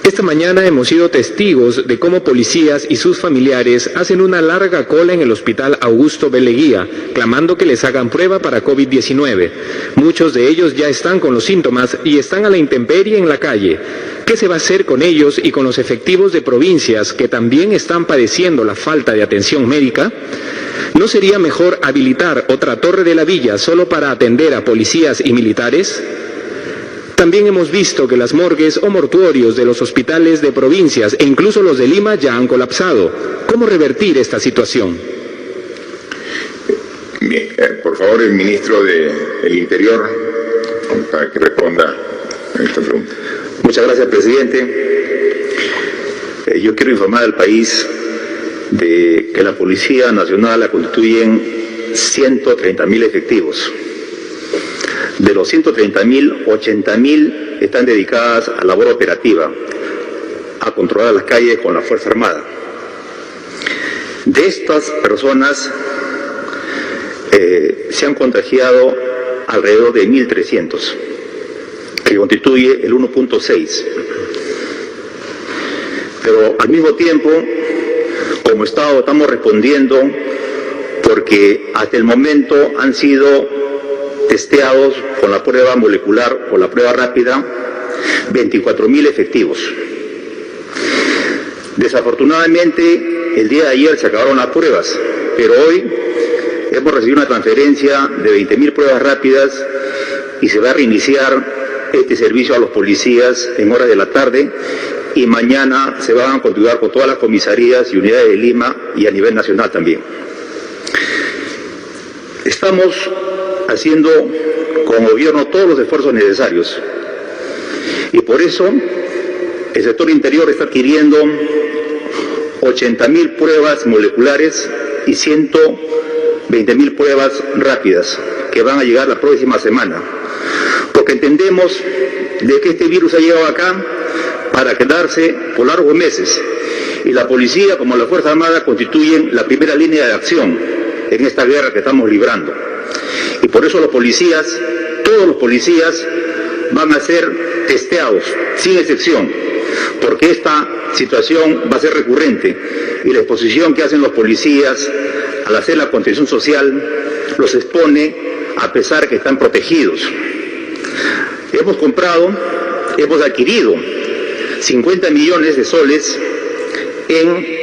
Esta mañana hemos sido testigos de cómo policías y sus familiares hacen una larga cola en el Hospital Augusto B. Leguía, clamando que les hagan prueba para COVID-19. Muchos de ellos ya están con los síntomas y están a la intemperie en la calle. ¿Qué se va a hacer con ellos y con los efectivos de provincias que también están padeciendo la falta de atención médica? ¿No sería mejor habilitar otra torre de la villa solo para atender a policías y militares? También hemos visto que las morgues o mortuorios de los hospitales de provincias e incluso los de Lima ya han colapsado. ¿Cómo revertir esta situación?
Bien, por favor, el ministro del Interior, para que responda a esta pregunta.
Muchas gracias, presidente. Yo quiero informar al país de que la Policía Nacional la constituyen 130.000 efectivos. De los 130.000, 80.000 están dedicadas a labor operativa, a controlar las calles con la Fuerza Armada. De estas personas se han contagiado alrededor de 1.300, que constituye el 1.6. Pero al mismo tiempo, como Estado, estamos respondiendo porque hasta el momento han sido testeados con la prueba molecular o la prueba rápida 24.000 efectivos. Desafortunadamente, el día de ayer se acabaron las pruebas, pero hoy hemos recibido una transferencia de 20.000 pruebas rápidas y se va a reiniciar este servicio a los policías en horas de la tarde y mañana se van a continuar con todas las comisarías y unidades de Lima y a nivel nacional también. Estamos haciendo como gobierno todos los esfuerzos necesarios y por eso el sector interior está adquiriendo 80.000 pruebas moleculares y 120.000 pruebas rápidas que van a llegar la próxima semana, porque entendemos de que este virus ha llegado acá para quedarse por largos meses y la policía como la Fuerza Armada constituyen la primera línea de acción en esta guerra que estamos librando. Y por eso los policías, todos los policías van a ser testeados, sin excepción, porque esta situación va a ser recurrente y la exposición que hacen los policías al hacer la contención social los expone a pesar que están protegidos. Hemos adquirido 50 millones de soles en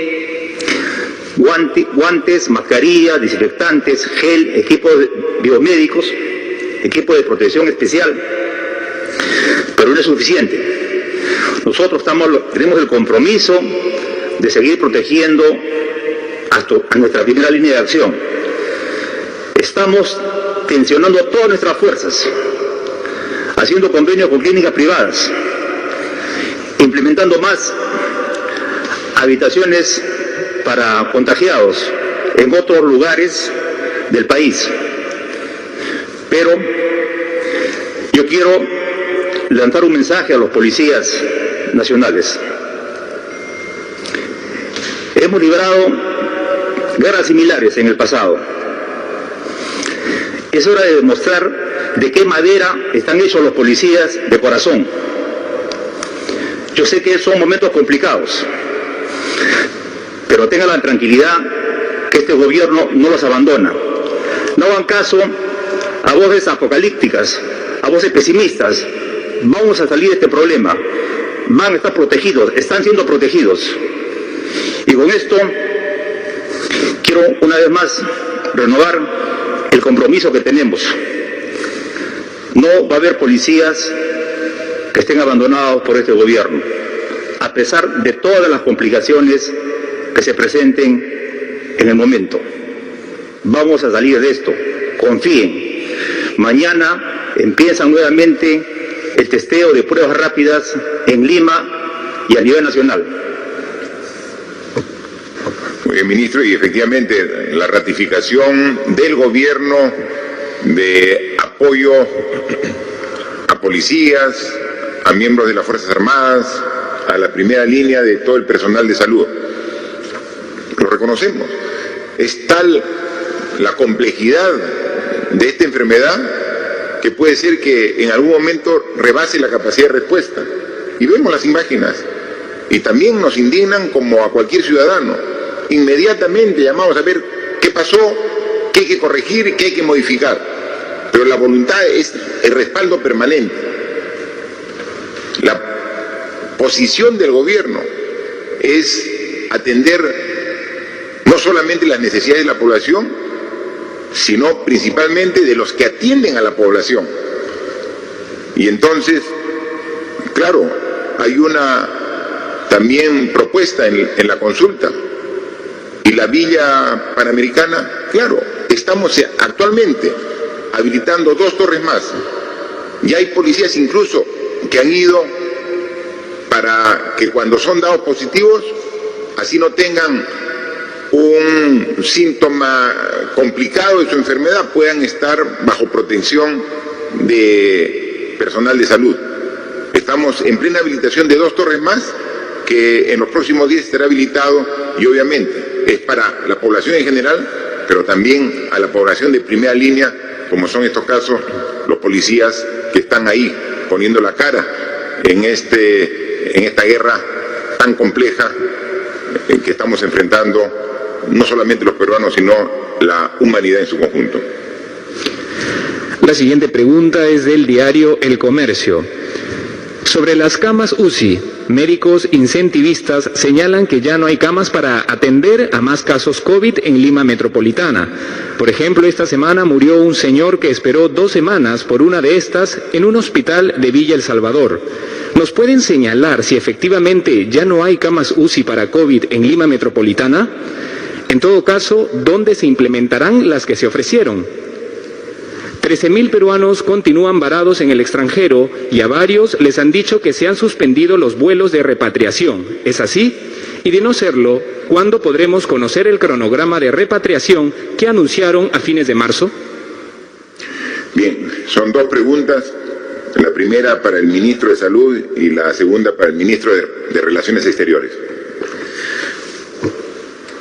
guantes, mascarillas, desinfectantes, gel, equipos biomédicos, equipos de protección especial, pero no es suficiente. Nosotros tenemos el compromiso de seguir protegiendo a nuestra primera línea de acción. Estamos tensionando todas nuestras fuerzas, haciendo convenios con clínicas privadas, implementando más habitaciones para contagiados en otros lugares del país. Pero yo quiero lanzar un mensaje a los policías nacionales. Hemos librado guerras similares en el pasado. Es hora de demostrar de qué madera están hechos los policías de corazón. Yo sé que son momentos complicados, pero tengan la tranquilidad que este gobierno no los abandona. No hagan caso a voces apocalípticas, a voces pesimistas. Vamos a salir de este problema. Van a estar protegidos, están siendo protegidos. Y con esto quiero una vez más renovar el compromiso que tenemos. No va a haber policías que estén abandonados por este gobierno, a pesar de todas las complicaciones que se presenten en el momento. Vamos a salir de esto, confíen. Mañana empieza nuevamente el testeo de pruebas rápidas en Lima y a nivel nacional.
Muy bien, ministro, y efectivamente la ratificación del gobierno de apoyo a policías, a miembros de las Fuerzas Armadas, a la primera línea de todo el personal de salud. Lo reconocemos. Es tal la complejidad de esta enfermedad que puede ser que en algún momento rebase la capacidad de respuesta. Y vemos las imágenes y también nos indignan como a cualquier ciudadano. Inmediatamente llamamos a ver qué pasó, qué hay que corregir, qué hay que modificar. Pero la voluntad es el respaldo permanente. La posición del gobierno es atender no solamente las necesidades de la población, sino principalmente de los que atienden a la población. Y entonces, claro, hay una también propuesta en la consulta. Y la Villa Panamericana, claro, estamos actualmente habilitando 2 torres más. Ya hay policías incluso que han ido para que cuando son dados positivos, así no tengan un síntoma complicado de su enfermedad, puedan estar bajo protección de personal de salud. Estamos en plena habilitación de 2 torres más, que en los próximos días estará habilitado, y obviamente es para la población en general, pero también a la población de primera línea, como son estos casos, los policías que están ahí poniendo la cara en esta guerra tan compleja en que estamos enfrentando no solamente los peruanos, sino la humanidad en su conjunto.
La siguiente pregunta es del diario El Comercio. Sobre las camas UCI, médicos incentivistas señalan que ya no hay camas para atender a más casos COVID en Lima Metropolitana. Por ejemplo, esta semana murió un señor que esperó 2 semanas por una de estas en un hospital de Villa El Salvador. ¿Nos pueden señalar si efectivamente ya no hay camas UCI para COVID en Lima Metropolitana? En todo caso, ¿dónde se implementarán las que se ofrecieron? 13.000 peruanos continúan varados en el extranjero y a varios les han dicho que se han suspendido los vuelos de repatriación. ¿Es así? Y de no serlo, ¿cuándo podremos conocer el cronograma de repatriación que anunciaron a fines de marzo?
Bien, son 2 preguntas. La primera para el ministro de Salud y la segunda para el ministro de Relaciones Exteriores.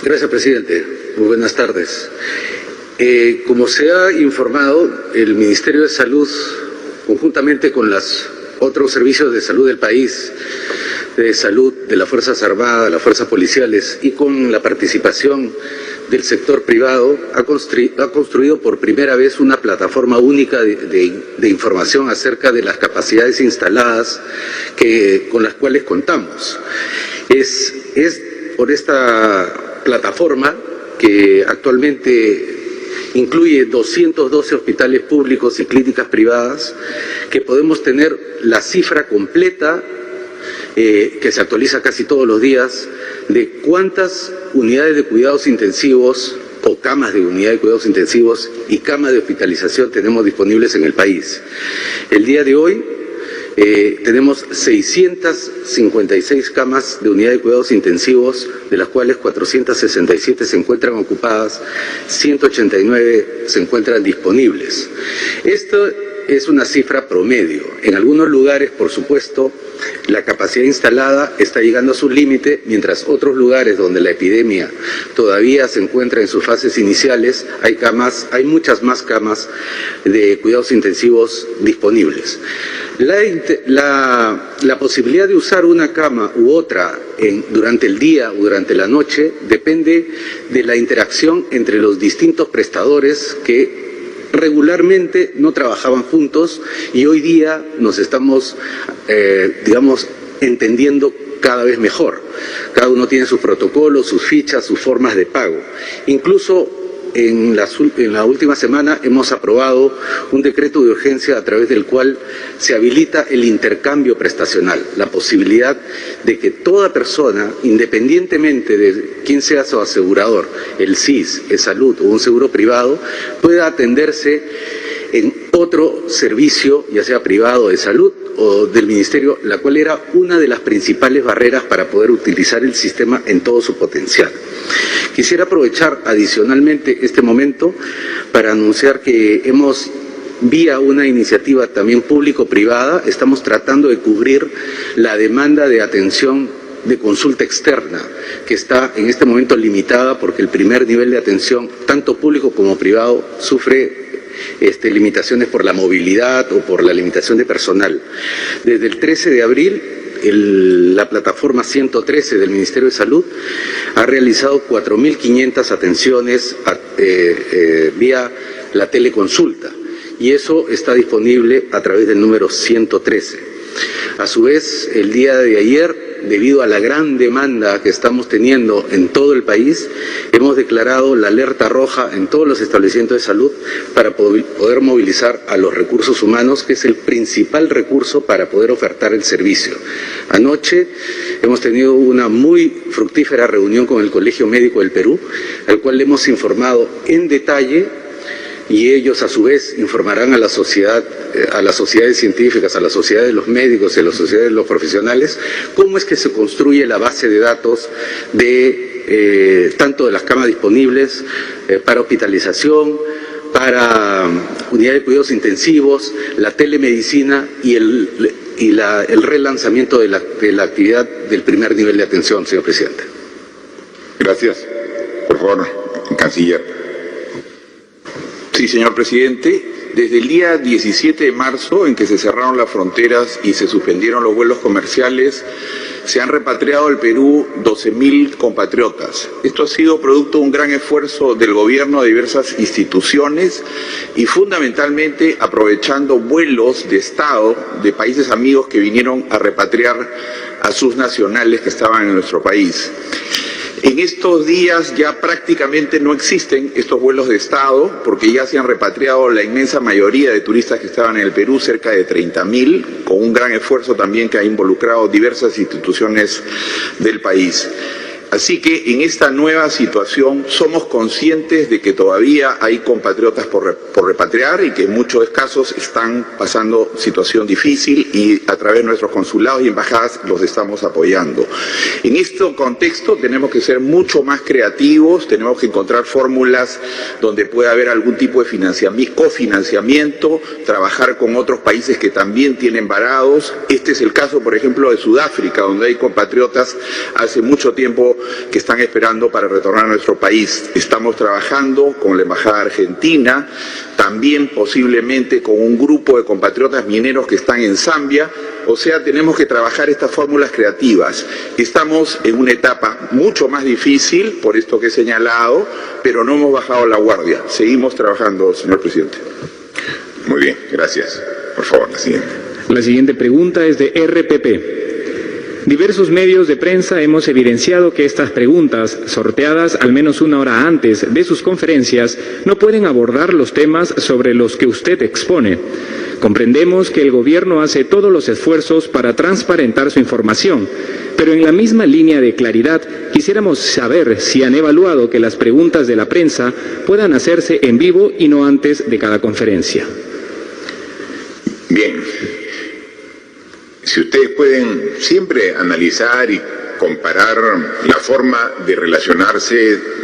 Gracias, presidente. Muy buenas tardes. Como se ha informado, el Ministerio de Salud, conjuntamente con los otros servicios de salud del país, de salud de las Fuerzas Armadas, las Fuerzas Policiales y con la participación del sector privado, ha construido por primera vez una plataforma única de información acerca de las capacidades instaladas con las cuales contamos. Es por esta plataforma, que actualmente incluye 212 hospitales públicos y clínicas privadas, que podemos tener la cifra completa, que se actualiza casi todos los días, de cuántas unidades de cuidados intensivos o camas de unidad de cuidados intensivos y camas de hospitalización tenemos disponibles en el país. El día de hoy tenemos 656 camas de unidad de cuidados intensivos, de las cuales 467 se encuentran ocupadas, 189 se encuentran disponibles. Esto es una cifra promedio. En algunos lugares, por supuesto, la capacidad instalada está llegando a su límite, mientras otros lugares donde la epidemia todavía se encuentra en sus fases iniciales, hay muchas más camas de cuidados intensivos disponibles. La posibilidad de usar una cama u otra durante el día o durante la noche depende de la interacción entre los distintos prestadores que regularmente no trabajaban juntos y hoy día nos estamos, entendiendo cada vez mejor. Cada uno tiene sus protocolos, sus fichas, sus formas de pago. Incluso en la última semana hemos aprobado un decreto de urgencia a través del cual se habilita el intercambio prestacional, la posibilidad de que toda persona, independientemente de quién sea su asegurador, el SIS, el Salud o un seguro privado, pueda atenderse en otro servicio, ya sea privado de salud o del Ministerio, la cual era una de las principales barreras para poder utilizar el sistema en todo su potencial. Quisiera aprovechar adicionalmente este momento para anunciar que hemos, vía una iniciativa también público-privada, estamos tratando de cubrir la demanda de atención de consulta externa, que está en este momento limitada porque el primer nivel de atención, tanto público como privado, sufre limitaciones por la movilidad o por la limitación de personal. Desde el 13 de abril, la plataforma 113 del Ministerio de Salud ha realizado 4.500 atenciones vía la teleconsulta, y eso está disponible a través del número 113. A su vez, el día de ayer, debido a la gran demanda que estamos teniendo en todo el país, hemos declarado la alerta roja en todos los establecimientos de salud para poder movilizar a los recursos humanos, que es el principal recurso para poder ofertar el servicio. Anoche hemos tenido una muy fructífera reunión con el Colegio Médico del Perú, al cual le hemos informado en detalle y ellos a su vez informarán a la sociedad, a las sociedades científicas, a la sociedad de los médicos y a la sociedad de los profesionales, cómo es que se construye la base de datos de tanto de las camas disponibles para hospitalización, para unidades de cuidados intensivos, la telemedicina y el relanzamiento de la actividad del primer nivel de atención, señor presidente.
Gracias. Por favor, canciller.
Sí, señor presidente. Desde el día 17 de marzo, en que se cerraron las fronteras y se suspendieron los vuelos comerciales, se han repatriado al Perú 12.000 compatriotas. Esto ha sido producto de un gran esfuerzo del gobierno, de diversas instituciones y fundamentalmente aprovechando vuelos de Estado de países amigos que vinieron a repatriar a sus nacionales que estaban en nuestro país. En estos días ya prácticamente no existen estos vuelos de Estado porque ya se han repatriado la inmensa mayoría de turistas que estaban en el Perú, cerca de 30.000, con un gran esfuerzo también que ha involucrado diversas instituciones del país. Así que en esta nueva situación somos conscientes de que todavía hay compatriotas por repatriar y que en muchos casos están pasando situación difícil y a través de nuestros consulados y embajadas los estamos apoyando. En este contexto tenemos que ser mucho más creativos, tenemos que encontrar fórmulas donde pueda haber algún tipo de cofinanciamiento, trabajar con otros países que también tienen varados. Este es el caso, por ejemplo, de Sudáfrica, donde hay compatriotas hace mucho tiempo que están esperando para retornar a nuestro país. Estamos trabajando con la Embajada Argentina, también posiblemente con un grupo de compatriotas mineros que están en Zambia. O sea, tenemos que trabajar estas fórmulas creativas. Estamos en una etapa mucho más difícil, por esto que he señalado, pero no hemos bajado la guardia. Seguimos trabajando, señor presidente.
Muy bien, gracias. Por favor, la siguiente.
La siguiente pregunta es de RPP. Diversos medios de prensa hemos evidenciado que estas preguntas, sorteadas al menos una hora antes de sus conferencias, no pueden abordar los temas sobre los que usted expone. Comprendemos que el gobierno hace todos los esfuerzos para transparentar su información, pero en la misma línea de claridad quisiéramos saber si han evaluado que las preguntas de la prensa puedan hacerse en vivo y no antes de cada conferencia.
Bien. Si ustedes pueden siempre analizar y comparar la forma de relacionarse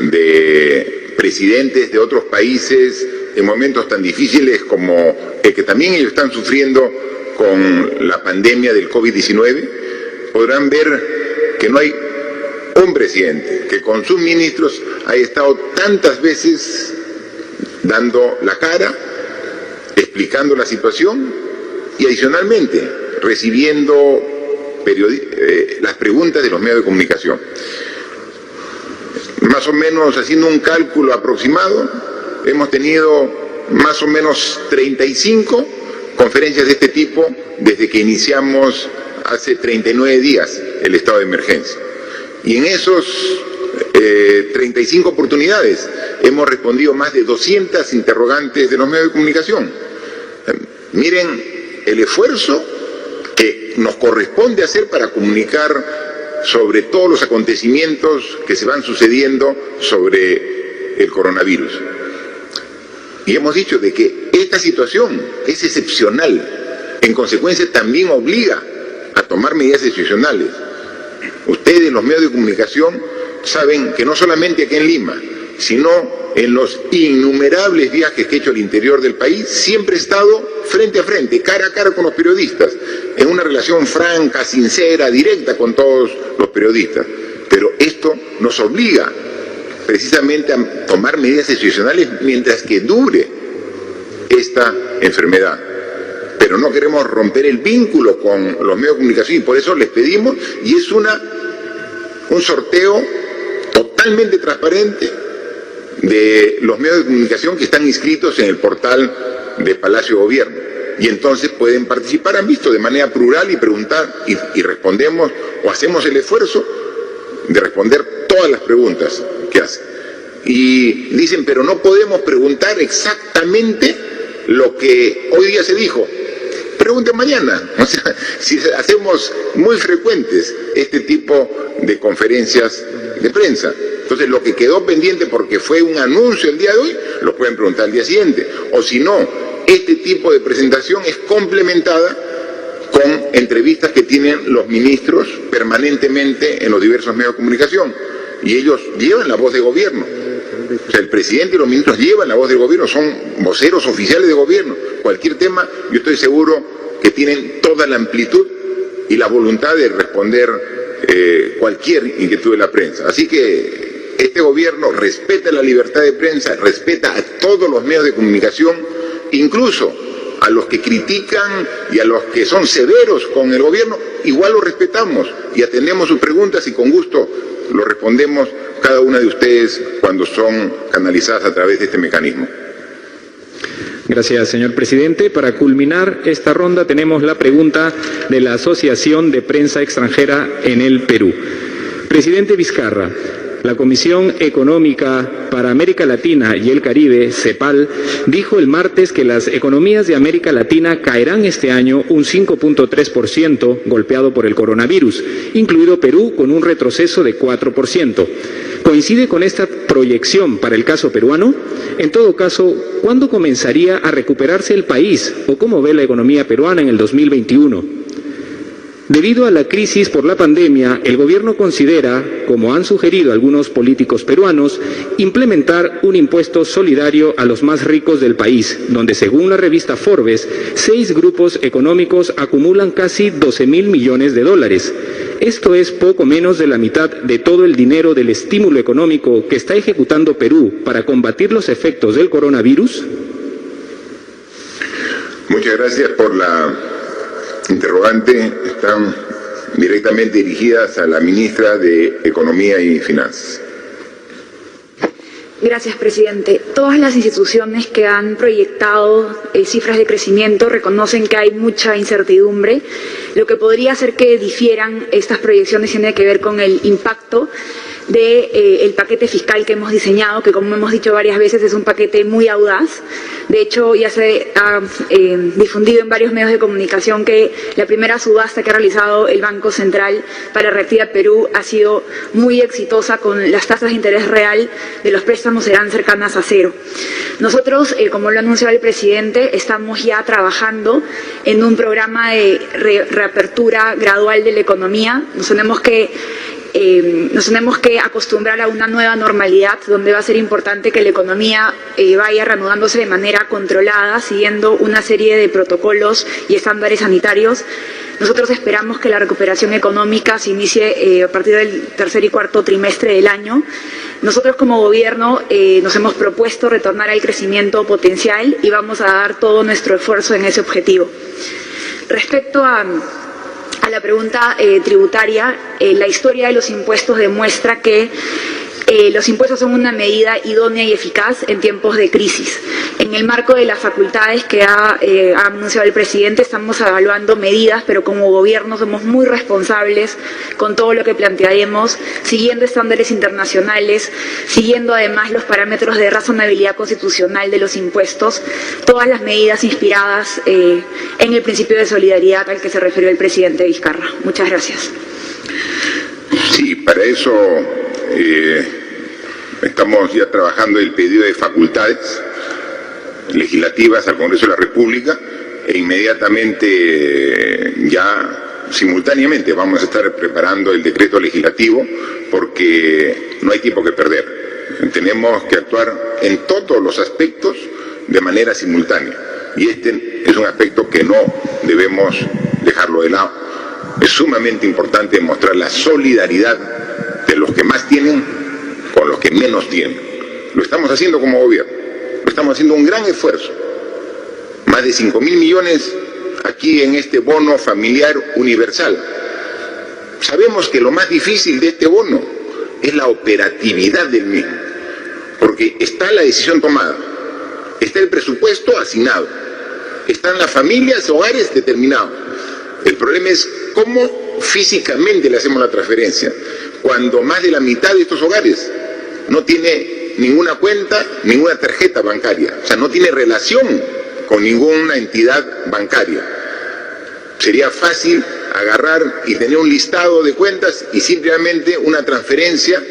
de presidentes de otros países en momentos tan difíciles como el que también ellos están sufriendo con la pandemia del COVID-19, podrán ver que no hay un presidente que con sus ministros haya estado tantas veces dando la cara, explicando la situación y adicionalmente recibiendo las preguntas de los medios de comunicación. Más o menos, haciendo un cálculo aproximado, hemos tenido más o menos 35 conferencias de este tipo desde que iniciamos hace 39 días el estado de emergencia. Y en esos 35 oportunidades hemos respondido más de 200 interrogantes de los medios de comunicación. Miren el esfuerzo que nos corresponde hacer para comunicar sobre todos los acontecimientos que se van sucediendo sobre el coronavirus. Y hemos dicho de que esta situación es excepcional, en consecuencia también obliga a tomar medidas excepcionales. Ustedes, los medios de comunicación, saben que no solamente aquí en Lima, sino en los innumerables viajes que he hecho al interior del país, siempre he estado frente a frente, cara a cara con los periodistas, en una relación franca, sincera, directa con todos los periodistas. Pero esto nos obliga precisamente a tomar medidas excepcionales mientras que dure esta enfermedad. Pero no queremos romper el vínculo con los medios de comunicación y por eso les pedimos, y es un sorteo totalmente transparente de los medios de comunicación que están inscritos en el portal de Palacio de Gobierno. Y entonces pueden participar, han visto, de manera plural y preguntar y respondemos o hacemos el esfuerzo de responder todas las preguntas que hacen. Y dicen, pero no podemos preguntar exactamente lo que hoy día se dijo. Pregunten mañana. O sea, si hacemos muy frecuentes este tipo de conferencias de prensa. Entonces, lo que quedó pendiente porque fue un anuncio el día de hoy, lo pueden preguntar al día siguiente. O si no, este tipo de presentación es complementada con entrevistas que tienen los ministros permanentemente en los diversos medios de comunicación. Y ellos llevan la voz de gobierno. O sea, el presidente y los ministros llevan la voz del gobierno, son voceros oficiales de gobierno. Cualquier tema, yo estoy seguro que tienen toda la amplitud y la voluntad de responder cualquier inquietud de la prensa. Así que este gobierno respeta la libertad de prensa, respeta a todos los medios de comunicación, incluso a los que critican y a los que son severos con el gobierno, igual lo respetamos y atendemos sus preguntas y con gusto lo respondemos cada una de ustedes cuando son canalizadas a través de este mecanismo.
Gracias, señor presidente. Para culminar esta ronda tenemos la pregunta de la Asociación de Prensa Extranjera en el Perú. Presidente Vizcarra, la Comisión Económica para América Latina y el Caribe, CEPAL, dijo el martes que las economías de América Latina caerán este año un 5.3% golpeado por el coronavirus, incluido Perú con un retroceso de 4%. ¿Coincide con esta proyección para el caso peruano? En todo caso, ¿cuándo comenzaría a recuperarse el país o cómo ve la economía peruana en el 2021? Debido a la crisis por la pandemia, el gobierno considera, como han sugerido algunos políticos peruanos, implementar un impuesto solidario a los más ricos del país, donde según la revista Forbes, 6 grupos económicos acumulan casi 12.000 millones de dólares. Esto es poco menos de la mitad de todo el dinero del estímulo económico que está ejecutando Perú para combatir los efectos del coronavirus.
Muchas gracias por la interrogante. Están directamente dirigidas a la ministra de Economía y Finanzas.
Gracias, presidente. Todas las instituciones que han proyectado cifras de crecimiento reconocen que hay mucha incertidumbre. Lo que podría hacer que difieran estas proyecciones tiene que ver con el impacto del paquete fiscal que hemos diseñado, que como hemos dicho varias veces es un paquete muy audaz. De hecho, ya se ha difundido en varios medios de comunicación que la primera subasta que ha realizado el Banco Central para reactivar Perú ha sido muy exitosa, con las tasas de interés real de los préstamos serán cercanas a cero. Nosotros, como lo ha anunciado el presidente, estamos ya trabajando en un programa de reapertura gradual de la economía. Nos tenemos que acostumbrar a una nueva normalidad donde va a ser importante que la economía vaya reanudándose de manera controlada, siguiendo una serie de protocolos y estándares sanitarios. Nosotros esperamos que la recuperación económica se inicie a partir del tercer y cuarto trimestre del año. Nosotros como gobierno nos hemos propuesto retornar al crecimiento potencial y vamos a dar todo nuestro esfuerzo en ese objetivo. Respecto a la pregunta tributaria, la historia de los impuestos demuestra que los impuestos son una medida idónea y eficaz en tiempos de crisis. En el marco de las facultades que ha anunciado el presidente, estamos evaluando medidas, pero como gobierno somos muy responsables con todo lo que plantearemos, siguiendo estándares internacionales, siguiendo además los parámetros de razonabilidad constitucional de los impuestos, todas las medidas inspiradas en el principio de solidaridad al que se refirió el presidente Vizcarra. Muchas gracias.
Sí, para eso estamos ya trabajando el pedido de facultades legislativas al Congreso de la República e inmediatamente, ya simultáneamente, vamos a estar preparando el decreto legislativo porque no hay tiempo que perder. Tenemos que actuar en todos los aspectos de manera simultánea y este es un aspecto que no debemos dejarlo de lado. Es sumamente importante mostrar la solidaridad de los que más tienen con los que menos tienen. Lo estamos haciendo como gobierno, estamos haciendo un gran esfuerzo. Más de 5.000 millones aquí en este bono familiar universal. Sabemos que lo más difícil de este bono es la operatividad del mismo, porque está la decisión tomada, está el presupuesto asignado, están las familias, hogares determinados. El problema es cómo físicamente le hacemos la transferencia, cuando más de la mitad de estos hogares no tiene ninguna cuenta, ninguna tarjeta bancaria, o sea, no tiene relación con ninguna entidad bancaria. Sería fácil agarrar y tener un listado de cuentas y simplemente una transferencia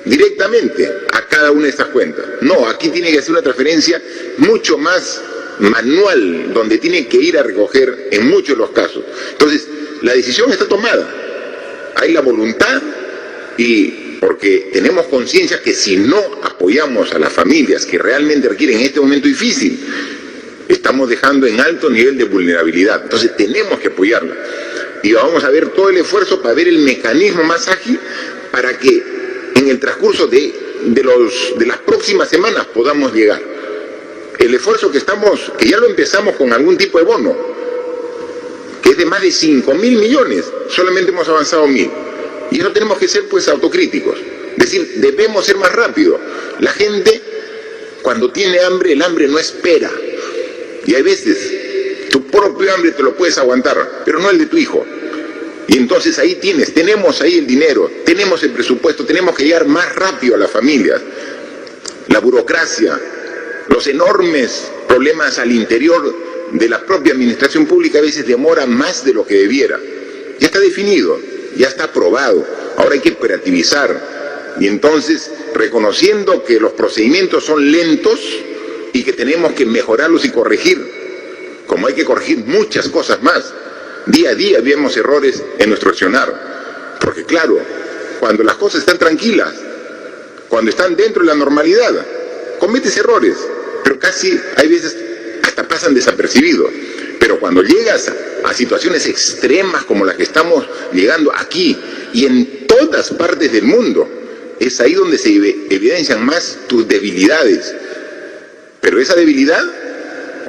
directamente a cada una de estas cuentas. No, aquí tiene que ser una transferencia mucho más manual, donde tiene que ir a recoger en muchos de los casos. Entonces, la decisión está tomada. Hay la voluntad y porque tenemos conciencia que si no apoyamos a las familias que realmente requieren en este momento difícil, estamos dejando en alto nivel de vulnerabilidad. Entonces tenemos que apoyarla. Y vamos a ver todo el esfuerzo para ver el mecanismo más ágil para que en el transcurso de las próximas semanas podamos llegar. El esfuerzo que ya lo empezamos con algún tipo de bono, que es de más de 5.000 millones, solamente hemos avanzado 1.000. Y eso tenemos que ser pues autocríticos. Es decir, debemos ser más rápidos. La gente, cuando tiene hambre, el hambre no espera. Y hay veces, tu propio hambre te lo puedes aguantar, pero no el de tu hijo. Y entonces ahí tenemos ahí el dinero, tenemos el presupuesto, tenemos que llegar más rápido a las familias. La burocracia, los enormes problemas al interior de la propia administración pública a veces demora más de lo que debiera. Ya está definido, ya está aprobado, ahora hay que operativizar. Y entonces, reconociendo que los procedimientos son lentos y que tenemos que mejorarlos y corregir, como hay que corregir muchas cosas más. Día a día vemos errores en nuestro accionar, porque claro, cuando las cosas están tranquilas, cuando están dentro de la normalidad, cometes errores, pero casi hay veces hasta pasan desapercibidos. Pero cuando llegas a situaciones extremas como las que estamos llegando aquí y en todas partes del mundo, es ahí donde se evidencian más tus debilidades. Pero esa debilidad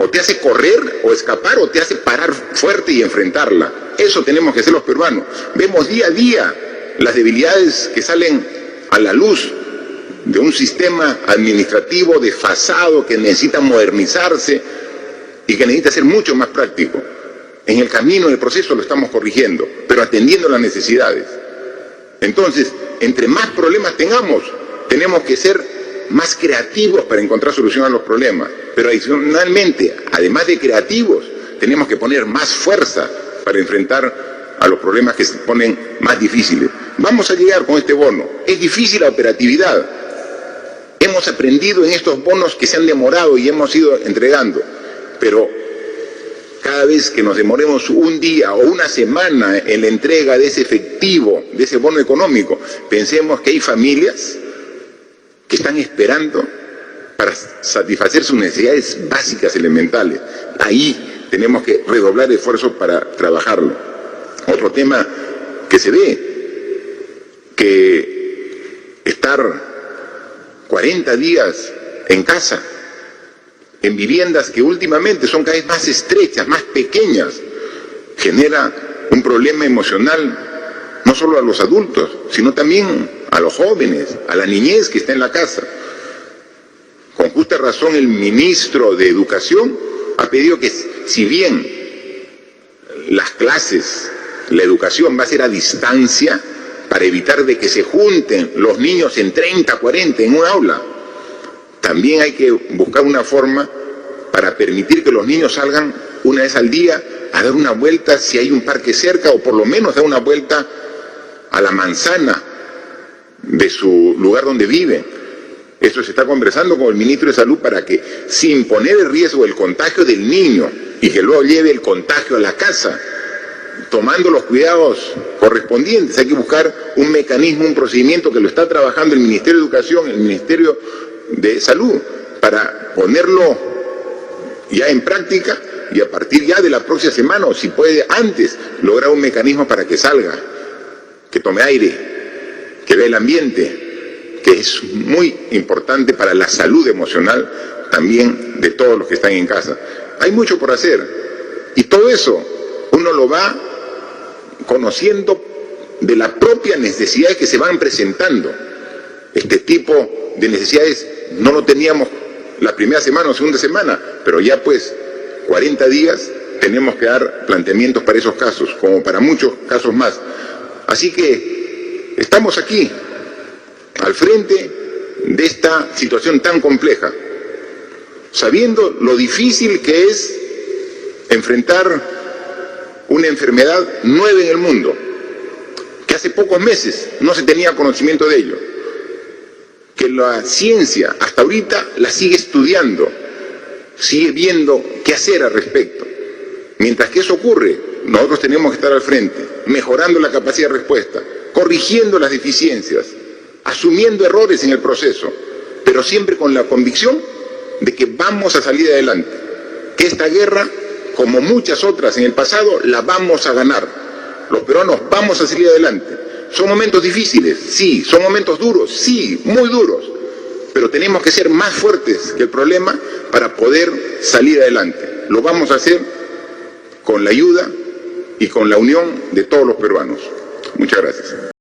o te hace correr o escapar o te hace parar fuerte y enfrentarla. Eso tenemos que hacer los peruanos. Vemos día a día las debilidades que salen a la luz de un sistema administrativo desfasado que necesita modernizarse y que necesita ser mucho más práctico. En el camino, en el proceso lo estamos corrigiendo, pero atendiendo las necesidades. Entonces, entre más problemas tengamos, tenemos que ser más creativos para encontrar solución a los problemas. Pero adicionalmente, además de creativos, tenemos que poner más fuerza para enfrentar a los problemas que se ponen más difíciles. Vamos a llegar con este bono. Es difícil la operatividad. Hemos aprendido en estos bonos que se han demorado y hemos ido entregando. Pero cada vez que nos demoremos un día o una semana en la entrega de ese efectivo, de ese bono económico, pensemos que hay familias que están esperando para satisfacer sus necesidades básicas, elementales. Ahí tenemos que redoblar esfuerzos para trabajarlo. Otro tema que se ve, que estar 40 días en casa, en viviendas que últimamente son cada vez más estrechas, más pequeñas, genera un problema emocional no solo a los adultos, sino también a los jóvenes, a la niñez que está en la casa. Con justa razón el ministro de Educación ha pedido que, si bien las clases, la educación va a ser a distancia para evitar de que se junten los niños en 30, 40 en un aula, también hay que buscar una forma para permitir que los niños salgan una vez al día a dar una vuelta si hay un parque cerca, o por lo menos dar una vuelta a la manzana de su lugar donde viven. Esto se está conversando con el ministro de Salud para que, sin poner el riesgo del contagio del niño y que luego lleve el contagio a la casa, tomando los cuidados correspondientes, hay que buscar un mecanismo, un procedimiento que lo está trabajando el Ministerio de Educación, el Ministerio de Salud, para ponerlo ya en práctica y a partir ya de la próxima semana, o si puede antes, lograr un mecanismo para que salga, que tome aire, que vea el ambiente, que es muy importante para la salud emocional también de todos los que están en casa. Hay mucho por hacer y todo eso uno lo va conociendo de las propias necesidades que se van presentando. Este tipo de necesidades no lo teníamos la primera semana o segunda semana, pero ya pues 40 días tenemos que dar planteamientos para esos casos, como para muchos casos más. Así que estamos aquí, al frente de esta situación tan compleja, sabiendo lo difícil que es enfrentar una enfermedad nueva en el mundo, que hace pocos meses no se tenía conocimiento de ello. que la ciencia hasta ahorita la sigue estudiando, sigue viendo qué hacer al respecto. Mientras que eso ocurre, nosotros tenemos que estar al frente, mejorando la capacidad de respuesta, corrigiendo las deficiencias, asumiendo errores en el proceso, pero siempre con la convicción de que vamos a salir adelante, que esta guerra, como muchas otras en el pasado, la vamos a ganar. Los peruanos vamos a salir adelante. Son momentos difíciles, sí, son momentos duros, sí, muy duros, pero tenemos que ser más fuertes que el problema para poder salir adelante. Lo vamos a hacer con la ayuda y con la unión de todos los peruanos. Muchas gracias.